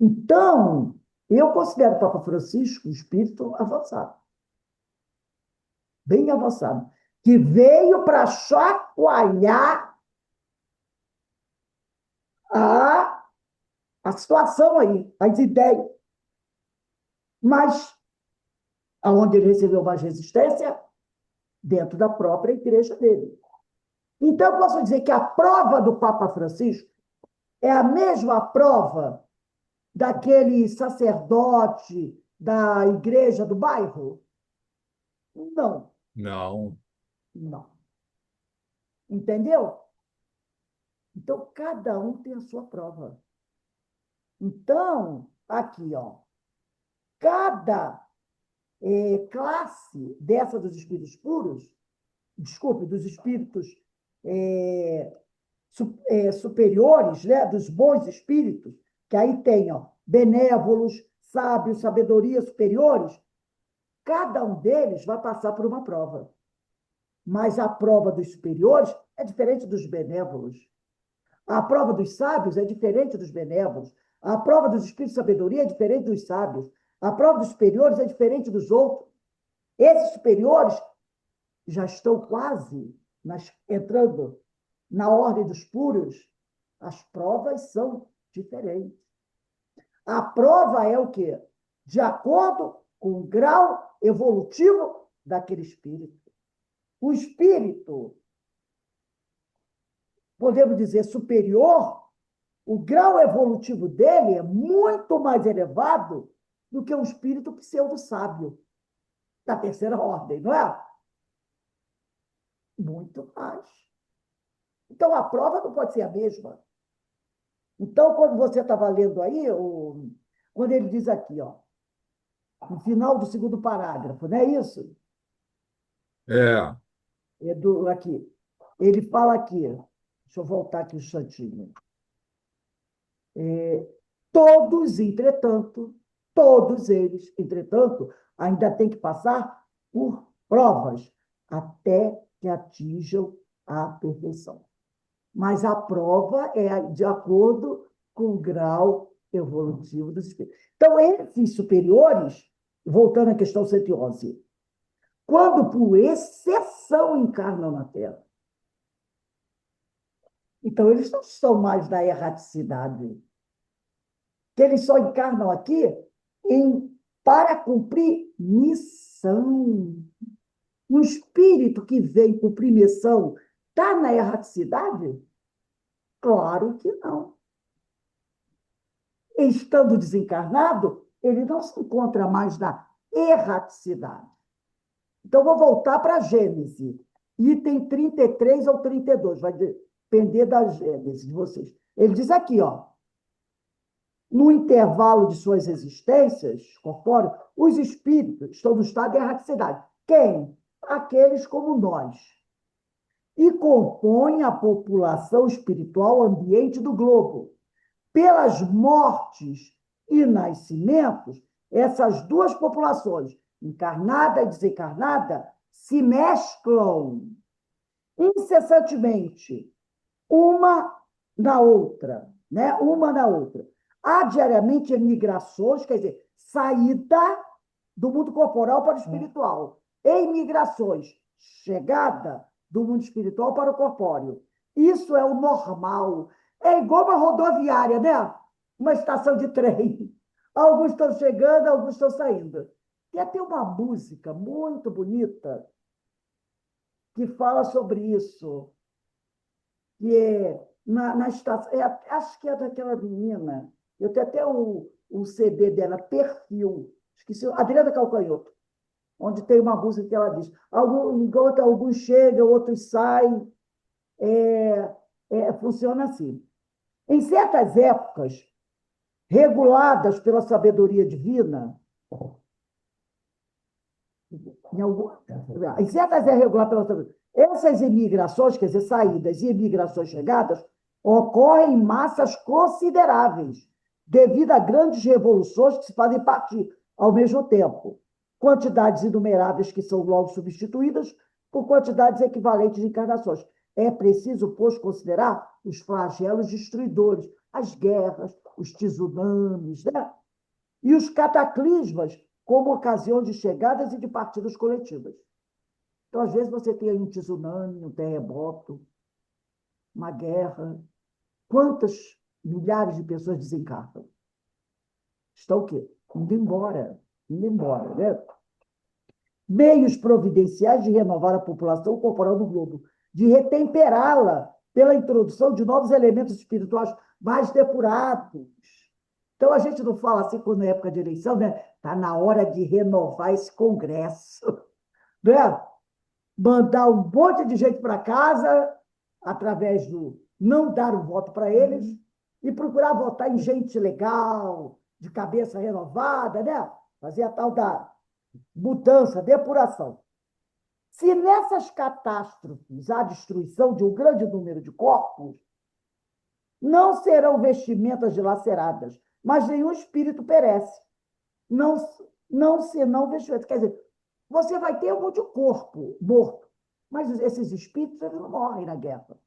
Então, eu considero o Papa Francisco um espírito avançado, bem avançado, que veio para chacoalhar a, a situação aí, as ideias. Mas aonde ele recebeu mais resistência? Dentro da própria igreja dele. Então, eu posso dizer que a prova do Papa Francisco é a mesma prova daquele sacerdote da igreja do bairro? Não, não. não. Entendeu? Então, cada um tem a sua prova. Então, aqui, ó, cada classe dessa dos espíritos puros, desculpe, dos espíritos superiores, né, dos bons espíritos, que aí tem, ó, benévolos, sábios, sabedoria superiores, cada um deles vai passar por uma prova. Mas a prova dos superiores é diferente dos benévolos. A prova dos sábios é diferente dos benévolos. A prova dos espíritos de sabedoria é diferente dos sábios. A prova dos superiores é diferente dos outros. Esses superiores já estão quase entrando na ordem dos puros. As provas são diferentes. A prova é o quê? De acordo com o grau evolutivo daquele espírito. O espírito, podemos dizer, superior, o grau evolutivo dele é muito mais elevado do que o espírito pseudo-sábio, da terceira ordem, não é? Muito mais. Então, a prova não pode ser a mesma. Então, quando você estava lendo aí, quando ele diz aqui, ó, no final do segundo parágrafo, não é isso? É. Aqui. Ele fala aqui, deixa eu voltar aqui um instantinho. Todos eles, entretanto, ainda têm que passar por provas até que atinjam a perfeição. Mas a prova é de acordo com o grau evolutivo dos espíritos. Então, esses superiores, voltando à questão 111, quando por exceção encarnam na Terra, então eles não são mais da erraticidade, que eles só encarnam aqui para cumprir missão. Um espírito que vem cumprir missão está na erraticidade? Claro que não. Estando desencarnado, ele não se encontra mais na erraticidade. Então, vou voltar para a Gênese, item 33 ou 32, vai depender da Gênese de vocês. Ele diz aqui, ó, no intervalo de suas existências corpóreas, os espíritos estão no estado de erraticidade. Quem? Aqueles como nós. E compõem a população espiritual ambiente do globo. Pelas mortes e nascimentos, essas duas populações, encarnada e desencarnada, se mesclam incessantemente, uma na outra, né? Uma na outra. Há diariamente migrações, quer dizer, saída do mundo corporal para o espiritual. Em migrações, chegada do mundo espiritual para o corpóreo. Isso é o normal. É igual uma rodoviária, né? Uma estação de trem. Alguns estão chegando, alguns estão saindo. Tem até uma música muito bonita que fala sobre isso. Que é na estação. Acho que é daquela menina. Eu tenho até o CD dela, Perfil. Esqueci, Adriana Calcanhoto, onde tem uma música que ela diz: alguns chegam, outros saem. Funciona assim. Em certas épocas, reguladas pela sabedoria divina, em certas é regular pela sabedoria, essas imigrações, quer dizer, saídas e imigrações chegadas, ocorrem em massas consideráveis, devido a grandes revoluções que se fazem partir ao mesmo tempo. Quantidades inumeráveis que são logo substituídas por quantidades equivalentes de encarnações. É preciso, pois, considerar os flagelos destruidores, as guerras, os tsunamis, né? E os cataclismas como ocasião de chegadas e de partidas coletivas. Então, às vezes, você tem aí um tsunami, um terremoto, uma guerra. Quantas milhares de pessoas desencarnam? Estão o quê? Indo embora, né? Meios providenciais de renovar a população corporal do globo, de retemperá-la pela introdução de novos elementos espirituais mais depurados. Então, a gente não fala assim quando é época de eleição, né? Está na hora de renovar esse Congresso, né? Mandar um monte de gente para casa através do não dar o voto para eles e procurar votar em gente legal, de cabeça renovada, né? Fazer a tal da mudança, depuração. Se nessas catástrofes há destruição de um grande número de corpos, não serão vestimentas dilaceradas, mas nenhum espírito perece. Não, não senão vestimentas. Quer dizer, você vai ter um monte de corpo morto, mas esses espíritos eles não morrem na guerra.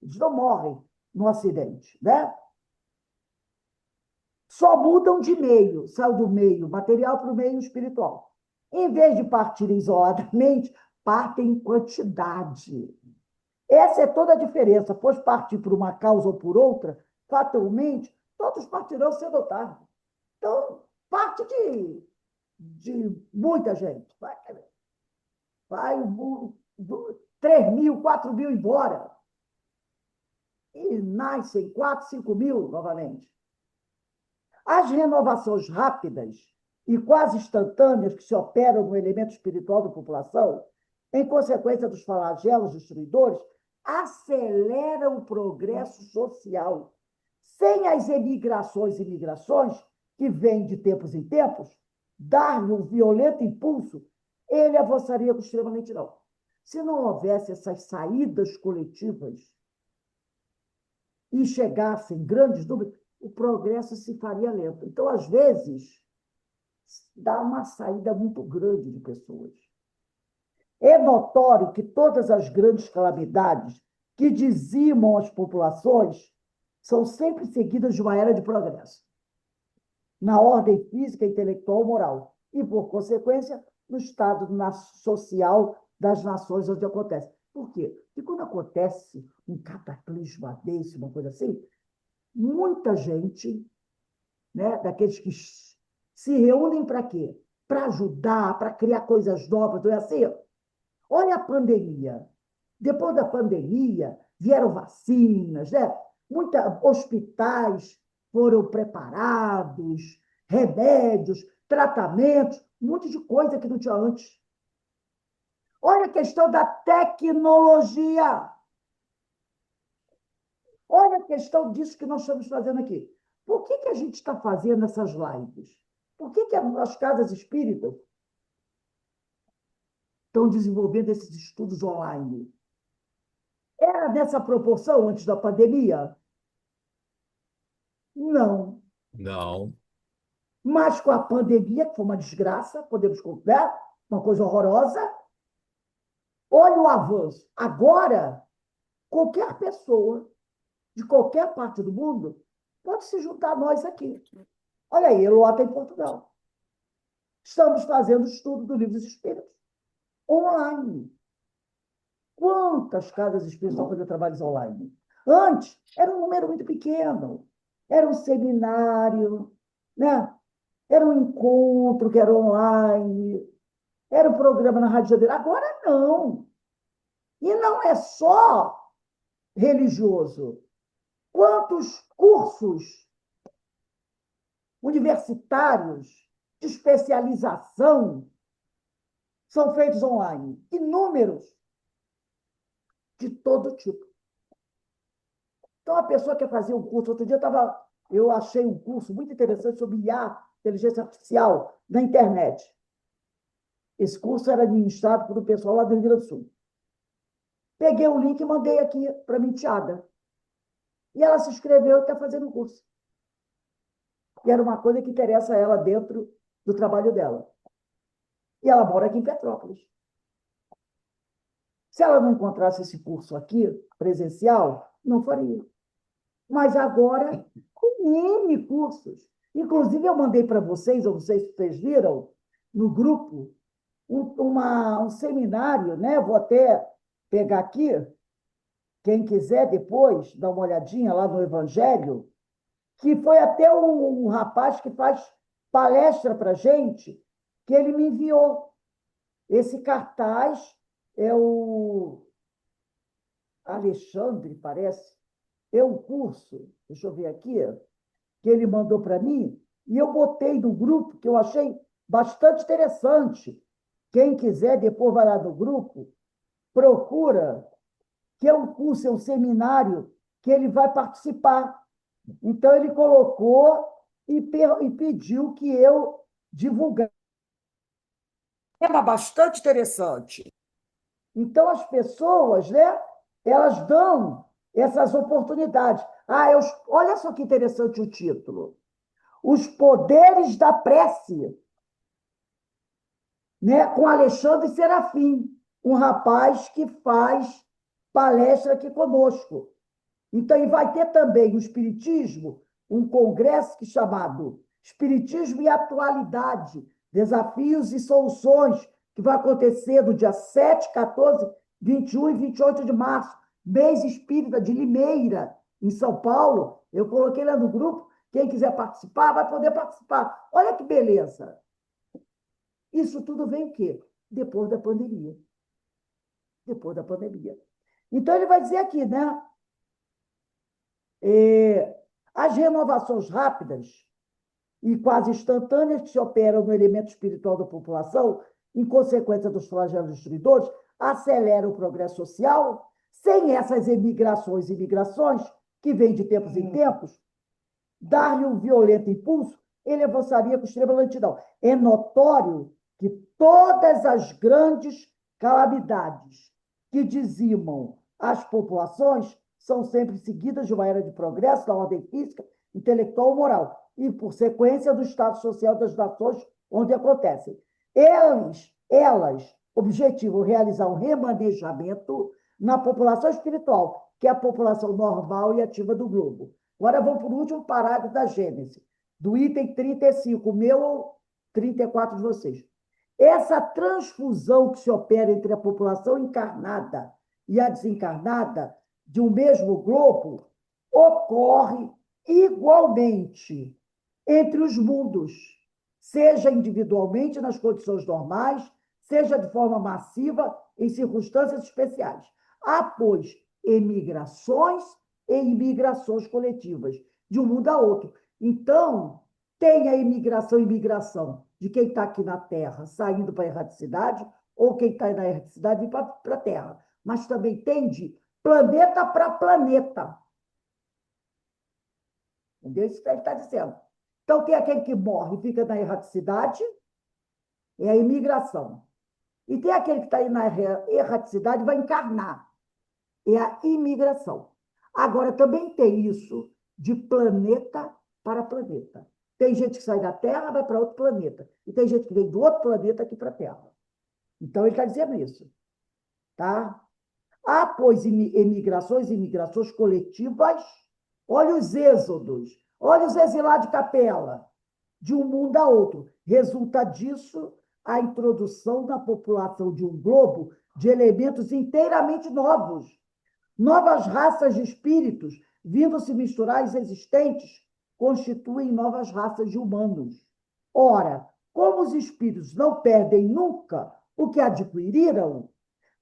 Eles não morrem no acidente, né? Só mudam de meio, saem do meio material para o meio espiritual. Em vez de partirem isoladamente, partem em quantidade. Essa é toda a diferença, pois partir por uma causa ou por outra, fatalmente, todos partirão cedo ou tarde. Então, parte de muita gente. Vai 3 mil, 4 mil embora. E nascem 4, 5 mil novamente. As renovações rápidas e quase instantâneas que se operam no elemento espiritual da população, em consequência dos flagelos destruidores, aceleram o progresso social. Sem as emigrações e migrações, que vêm de tempos em tempos, dar-lhe um violento impulso, ele avançaria extremamente não. Se não houvesse essas saídas coletivas e chegassem grandes números, o progresso se faria lento. Então, às vezes, dá uma saída muito grande de pessoas. É notório que todas as grandes calamidades que dizimam as populações são sempre seguidas de uma era de progresso, na ordem física, intelectual, moral, e, por consequência, no estado social das nações onde acontece. Por quê? Porque quando acontece um cataclisma desse, uma coisa assim, muita gente, né, daqueles que se reúnem para quê? Para ajudar, para criar coisas novas, não é assim? Olha a pandemia. Depois da pandemia, vieram vacinas, né? Muitos hospitais foram preparados, remédios, tratamentos, um monte de coisa que não tinha antes. Olha a questão da tecnologia. Olha a questão disso que nós estamos fazendo aqui. Por que a gente está fazendo essas lives? Por que as casas espíritas estão desenvolvendo esses estudos online? Era nessa proporção antes da pandemia? Não. Não. Mas com a pandemia, que foi uma desgraça, podemos concordar, uma coisa horrorosa, olha o avanço. Agora, qualquer pessoa, de qualquer parte do mundo, pode se juntar a nós aqui. Olha aí, Eloá está em Portugal. Estamos fazendo estudo do Livro dos Espíritos online. Quantas casas espíritas estão fazendo trabalhos online? Antes, era um número muito pequeno. Era um seminário, né? Era um encontro que era online, era um programa na Rádio Janeiro. Agora não. E não é só religioso. Quantos cursos universitários de especialização são feitos online? Inúmeros, de todo tipo. Então, a pessoa quer fazer um curso. Outro dia eu achei um curso muito interessante sobre IA, inteligência artificial, na internet. Esse curso era administrado por um pessoal lá do Rio Grande do Sul. Peguei o link e mandei aqui para a minha enteada. E ela se inscreveu e está fazendo o curso. E era uma coisa que interessa a ela dentro do trabalho dela. E ela mora aqui em Petrópolis. Se ela não encontrasse esse curso aqui, presencial, não faria. Mas agora, com N cursos. Inclusive, eu mandei para vocês, ou vocês viram, no grupo, um seminário, né? Vou até pegar aqui, quem quiser depois, dar uma olhadinha lá no Evangelho, que foi até um rapaz que faz palestra para a gente, que ele me enviou. Esse cartaz é o Alexandre, parece. É um curso, deixa eu ver aqui, que ele mandou para mim, e eu botei no grupo, que eu achei bastante interessante. Quem quiser, depois vai lá no grupo, procura, que é um curso, é um seminário que ele vai participar. Então, ele colocou e pediu que eu divulgasse. É tema bastante interessante. Então, as pessoas, né, elas dão essas oportunidades. Olha só que interessante o título. Os poderes da prece, né, com Alexandre Serafim, um rapaz que faz palestra aqui conosco. Então, e vai ter também o Espiritismo, um congresso chamado Espiritismo e Atualidade, Desafios e Soluções, que vai acontecer no dia 7, 14, 21 e 28 de março, mês espírita de Limeira, em São Paulo. Eu coloquei lá no grupo, quem quiser participar, vai poder participar. Olha que beleza. Isso tudo vem o quê? Depois da pandemia. Depois da pandemia. Então, ele vai dizer aqui, né? As renovações rápidas e quase instantâneas que se operam no elemento espiritual da população, em consequência dos flagelos destruidores, aceleram o progresso social. Sem essas emigrações e migrações, que vêm de tempos em tempos, dar-lhe um violento impulso, ele avançaria com extrema lentidão. É notório que todas as grandes calamidades que dizimam as populações são sempre seguidas de uma era de progresso da ordem física, intelectual ou moral, e por sequência do estado social das nações onde acontecem. Elas objetivam realizar um remanejamento na população espiritual, que é a população normal e ativa do globo. Agora vamos para o último parágrafo da Gênese, do item 35, meu ou 34 de vocês. Essa transfusão que se opera entre a população encarnada e a desencarnada de um mesmo globo ocorre igualmente entre os mundos, seja individualmente nas condições normais, seja de forma massiva em circunstâncias especiais. Há, pois, emigrações e imigrações coletivas, de um mundo a outro. Então, tem a imigração e imigração de quem está aqui na Terra saindo para a erraticidade, ou quem está na erraticidade ir para a Terra. Mas também tem de planeta para planeta. Entendeu? Isso que ele está dizendo. Então, tem aquele que morre e fica na erraticidade, é a imigração. E tem aquele que está aí na erraticidade e vai encarnar, é a imigração. Agora, também tem isso de planeta para planeta. Tem gente que sai da Terra e vai para outro planeta. E tem gente que vem do outro planeta aqui para a Terra. Então, ele está dizendo isso. Tá? Há, pois, emigrações e imigrações coletivas. Olha os êxodos. Olha os exilados de capela. De um mundo a outro. Resulta disso a introdução na população de um globo de elementos inteiramente novos. Novas raças de espíritos, vindo se misturar às existentes, constituem novas raças de humanos. Ora, como os espíritos não perdem nunca o que adquiriram,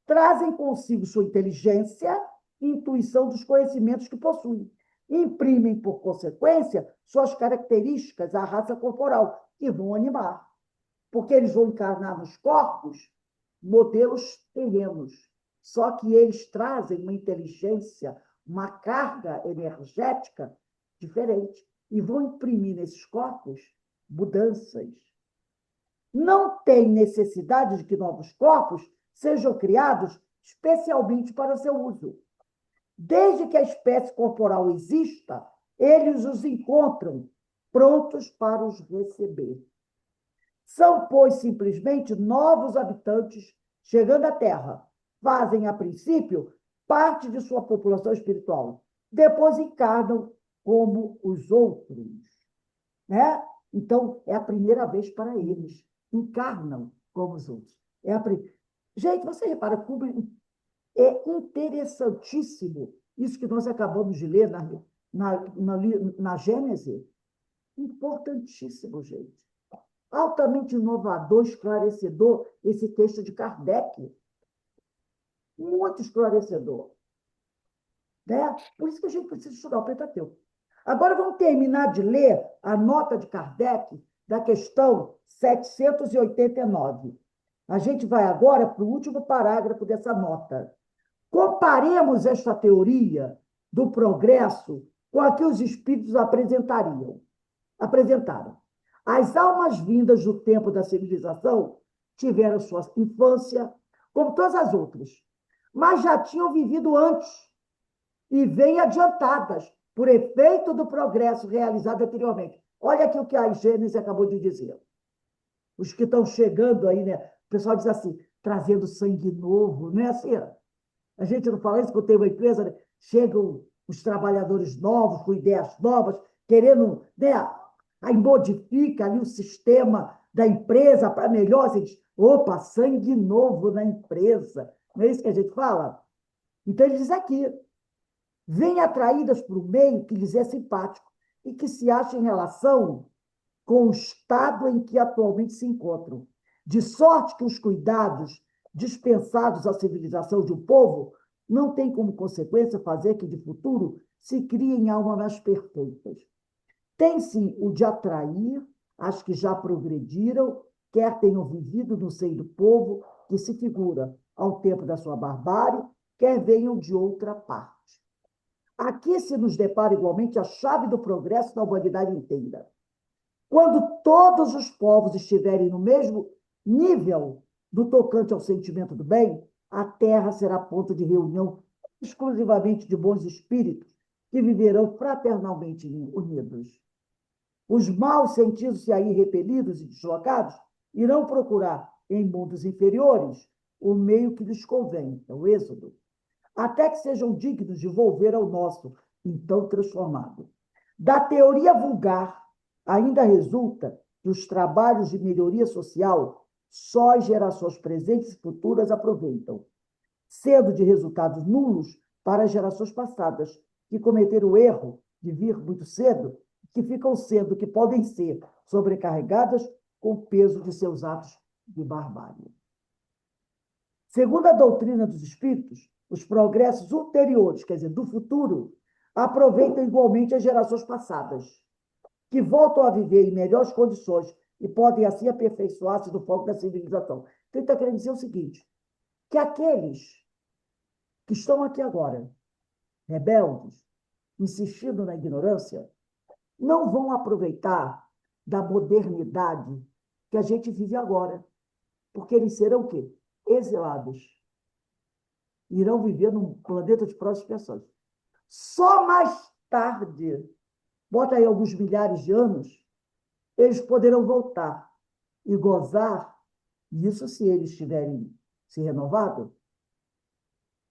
trazem consigo sua inteligência e intuição dos conhecimentos que possuem. Imprimem, por consequência, suas características à raça corporal, que vão animar. Porque eles vão encarnar nos corpos modelos terrenos. Só que eles trazem uma inteligência, uma carga energética diferente e vão imprimir nesses corpos mudanças. Não tem necessidade de que novos corpos sejam criados especialmente para seu uso. Desde que a espécie corporal exista, eles os encontram prontos para os receber. São, pois, simplesmente novos habitantes chegando à Terra. Fazem, a princípio, parte de sua população espiritual. Depois encarnam como os outros. Né? Então, é a primeira vez para eles. Encarnam como os outros. Gente, você repara como é interessantíssimo isso que nós acabamos de ler na Gênese. Importantíssimo, gente. Altamente inovador, esclarecedor, esse texto de Kardec. Muito esclarecedor. Né? Por isso que a gente precisa estudar o Pentateuco. Agora vamos terminar de ler a nota de Kardec da questão 789. A gente vai agora para o último parágrafo dessa nota. Comparemos esta teoria do progresso com a que os espíritos apresentaram. As almas vindas do tempo da civilização tiveram sua infância, como todas as outras, mas já tinham vivido antes e vêm adiantadas por efeito do progresso realizado anteriormente. Olha aqui o que a Gênesis acabou de dizer. Os que estão chegando aí, né? O pessoal diz assim, trazendo sangue novo, não é assim? A gente não fala isso quando tem uma empresa, né? Chegam os trabalhadores novos, com ideias novas, querendo, né? Aí modifica ali o sistema da empresa para melhor. Você diz, opa, sangue novo na empresa. Não é isso que a gente fala? Então, ele diz aqui, vêm atraídas por um meio que lhes é simpático e que se acha em relação com o estado em que atualmente se encontram, de sorte que os cuidados dispensados à civilização de um povo não têm como consequência fazer que, de futuro, se criem almas perfeitas. Tem, sim, o de atrair as que já progrediram, quer tenham vivido no seio do povo, que se figura ao tempo da sua barbárie, quer venham de outra parte. Aqui se nos depara igualmente a chave do progresso da humanidade inteira. Quando todos os povos estiverem no mesmo nível do tocante ao sentimento do bem, a Terra será ponto de reunião exclusivamente de bons espíritos que viverão fraternalmente unidos. Os maus, sentindo-se aí repelidos e deslocados, irão procurar em mundos inferiores o meio que lhes convém, é o êxodo, até que sejam dignos de volver ao nosso, então transformado. Da teoria vulgar, ainda resulta que os trabalhos de melhoria social só as gerações presentes e futuras aproveitam, sendo de resultados nulos para as gerações passadas, que cometeram o erro de vir muito cedo, que ficam sendo, que podem ser sobrecarregadas com o peso de seus atos de barbárie. Segundo a doutrina dos espíritos, os progressos ulteriores, quer dizer, do futuro, aproveitam igualmente as gerações passadas, que voltam a viver em melhores condições e podem assim aperfeiçoar-se no foco da civilização. Então, ele está querendo dizer o seguinte, que aqueles que estão aqui agora, rebeldes, insistindo na ignorância, não vão aproveitar da modernidade que a gente vive agora, porque eles serão o quê? Exilados. Irão viver num planeta de próximas pessoas. Só mais tarde, bota aí alguns milhares de anos, eles poderão voltar e gozar, isso se eles tiverem se renovado,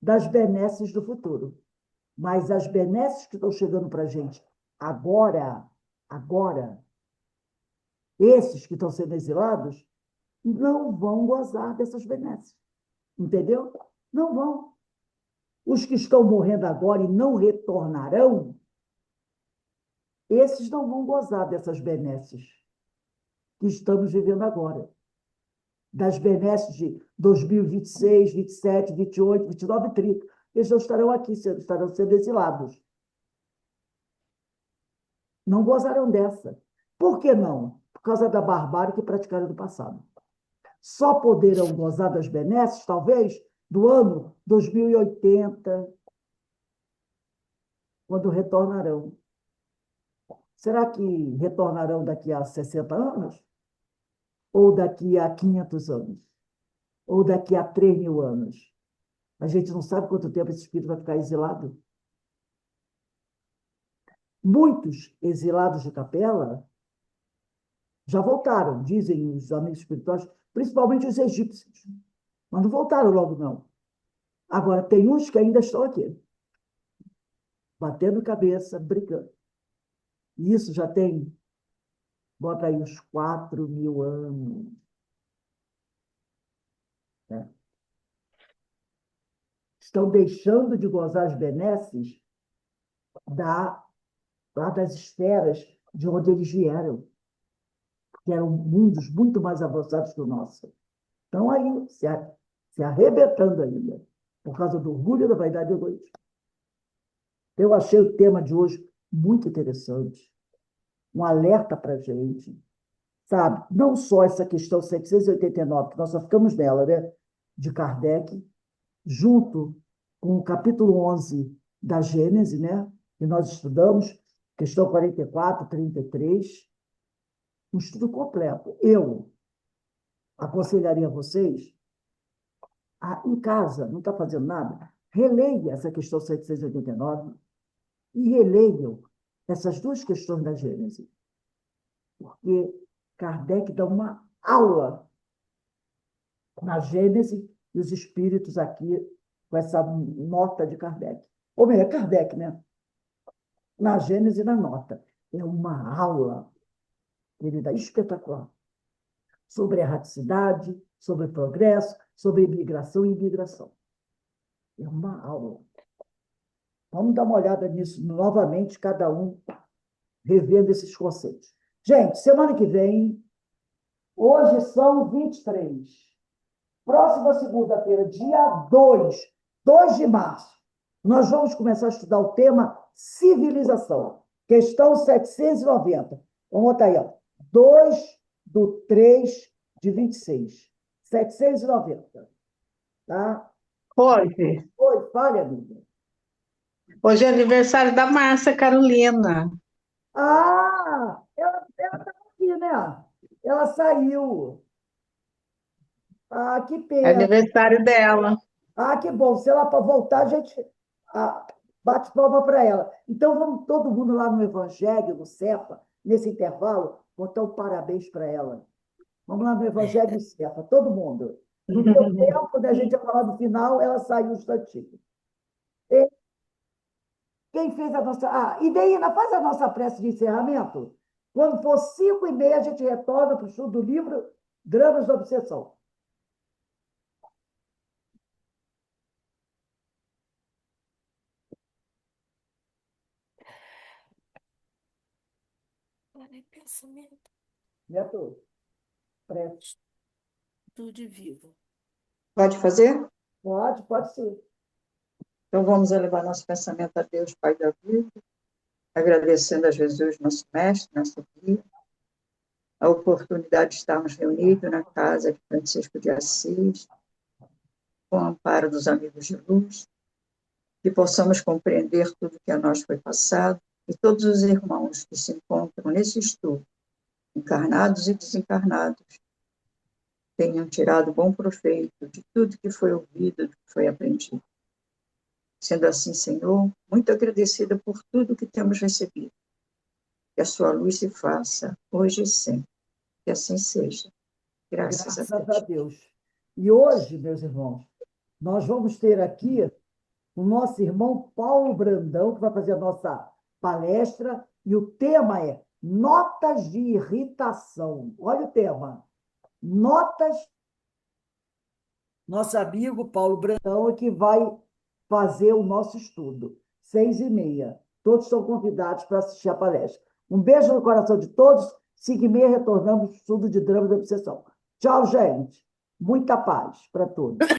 das benesses do futuro. Mas as benesses que estão chegando para a gente agora, esses que estão sendo exilados, não vão gozar dessas benesses. Entendeu? Não vão. Os que estão morrendo agora e não retornarão, esses não vão gozar dessas benesses que estamos vivendo agora. Das benesses de 2026, 27, 28, 29 e 30. Eles não estarão aqui, estarão sendo exilados. Não gozarão dessa. Por que não? Por causa da barbárie que praticaram no passado. Só poderão gozar das benesses, talvez, do ano 2080, quando retornarão. Será que retornarão daqui a 60 anos? Ou daqui a 500 anos? Ou daqui a 3.000 anos? A gente não sabe quanto tempo esse espírito vai ficar exilado. Muitos exilados de capela já voltaram, dizem os amigos espirituais, principalmente os egípcios. Mas não voltaram logo, não. Agora, tem uns que ainda estão aqui, batendo cabeça, brigando. E isso já tem, bota aí, uns 4.000 anos. Né? Estão deixando de gozar as benesses lá das esferas de onde eles vieram, que eram mundos muito mais avançados que o nosso. Estão aí, se arrebentando ainda, por causa do orgulho, da vaidade e do egoísmo. Eu achei o tema de hoje muito interessante, um alerta para a gente, sabe? Não só essa questão 789, que nós só ficamos nela, né? De Kardec, junto com o capítulo 11 da Gênese, né? Que nós estudamos, questão 44, 33, um estudo completo. Eu aconselharia vocês, em casa, não está fazendo nada, releia essa questão 789 e releiam essas duas questões da Gênese, porque Kardec dá uma aula na Gênese e os espíritos aqui com essa nota de Kardec. Ou melhor, Kardec, né? Na Gênese e na nota. É uma aula, querida, espetacular, sobre erraticidade, sobre progresso, sobre imigração e imigração. É uma aula. Vamos dar uma olhada nisso novamente, cada um revendo esses conceitos. Gente, semana que vem, hoje são 23. Próxima segunda-feira, dia 2 de março, nós vamos começar a estudar o tema civilização, questão 790. Vamos botar aí, ó, 2/3/26. 790. Tá? Hoje, Oi, fale, amiga. hoje é aniversário da Márcia Carolina. Ela está aqui, né? Ela saiu. Que É pena. aniversário dela. Que bom. Se ela para voltar, a gente bate palma para ela. Então, vamos todo mundo lá no Evangelho, no Cefa, nesse intervalo, botar um parabéns para ela. Vamos lá no Evangelho e Cefa, todo mundo. No meu tempo, quando a gente ia falar no final, ela saiu um instantinho. E quem fez a nossa. Ideína, faz a nossa prece de encerramento. Quando for 5h30, a gente retorna para o estudo do livro Dramas da Obsessão. Pensamento Neto, prece. tudo de vivo. Pode fazer? Pode ser. Então vamos elevar nosso pensamento a Deus, Pai da vida, agradecendo a Jesus, nosso mestre, nosso guia, a oportunidade de estarmos reunidos na casa de Francisco de Assis, com o amparo dos amigos de luz, que possamos compreender tudo que a nós foi passado e todos os irmãos que se encontram nesse estudo, encarnados e desencarnados, tenham tirado bom proveito de tudo que foi ouvido, do que foi aprendido. Sendo assim, Senhor, muito agradecida por tudo que temos recebido. Que a sua luz se faça, hoje e sempre. Que assim seja. Graças a Graças Deus. a Deus. E hoje, meus irmãos, nós vamos ter aqui o nosso irmão Paulo Brandão, que vai fazer a nossa palestra, e o tema é Notas de Irritação. Olha o tema. Notas. Nosso amigo Paulo Brandão é que vai fazer o nosso estudo. 6h30. Todos são convidados para assistir a palestra. Um beijo no coração de todos. 5h30 retornamos ao estudo de drama da obsessão. Tchau, gente. Muita paz para todos.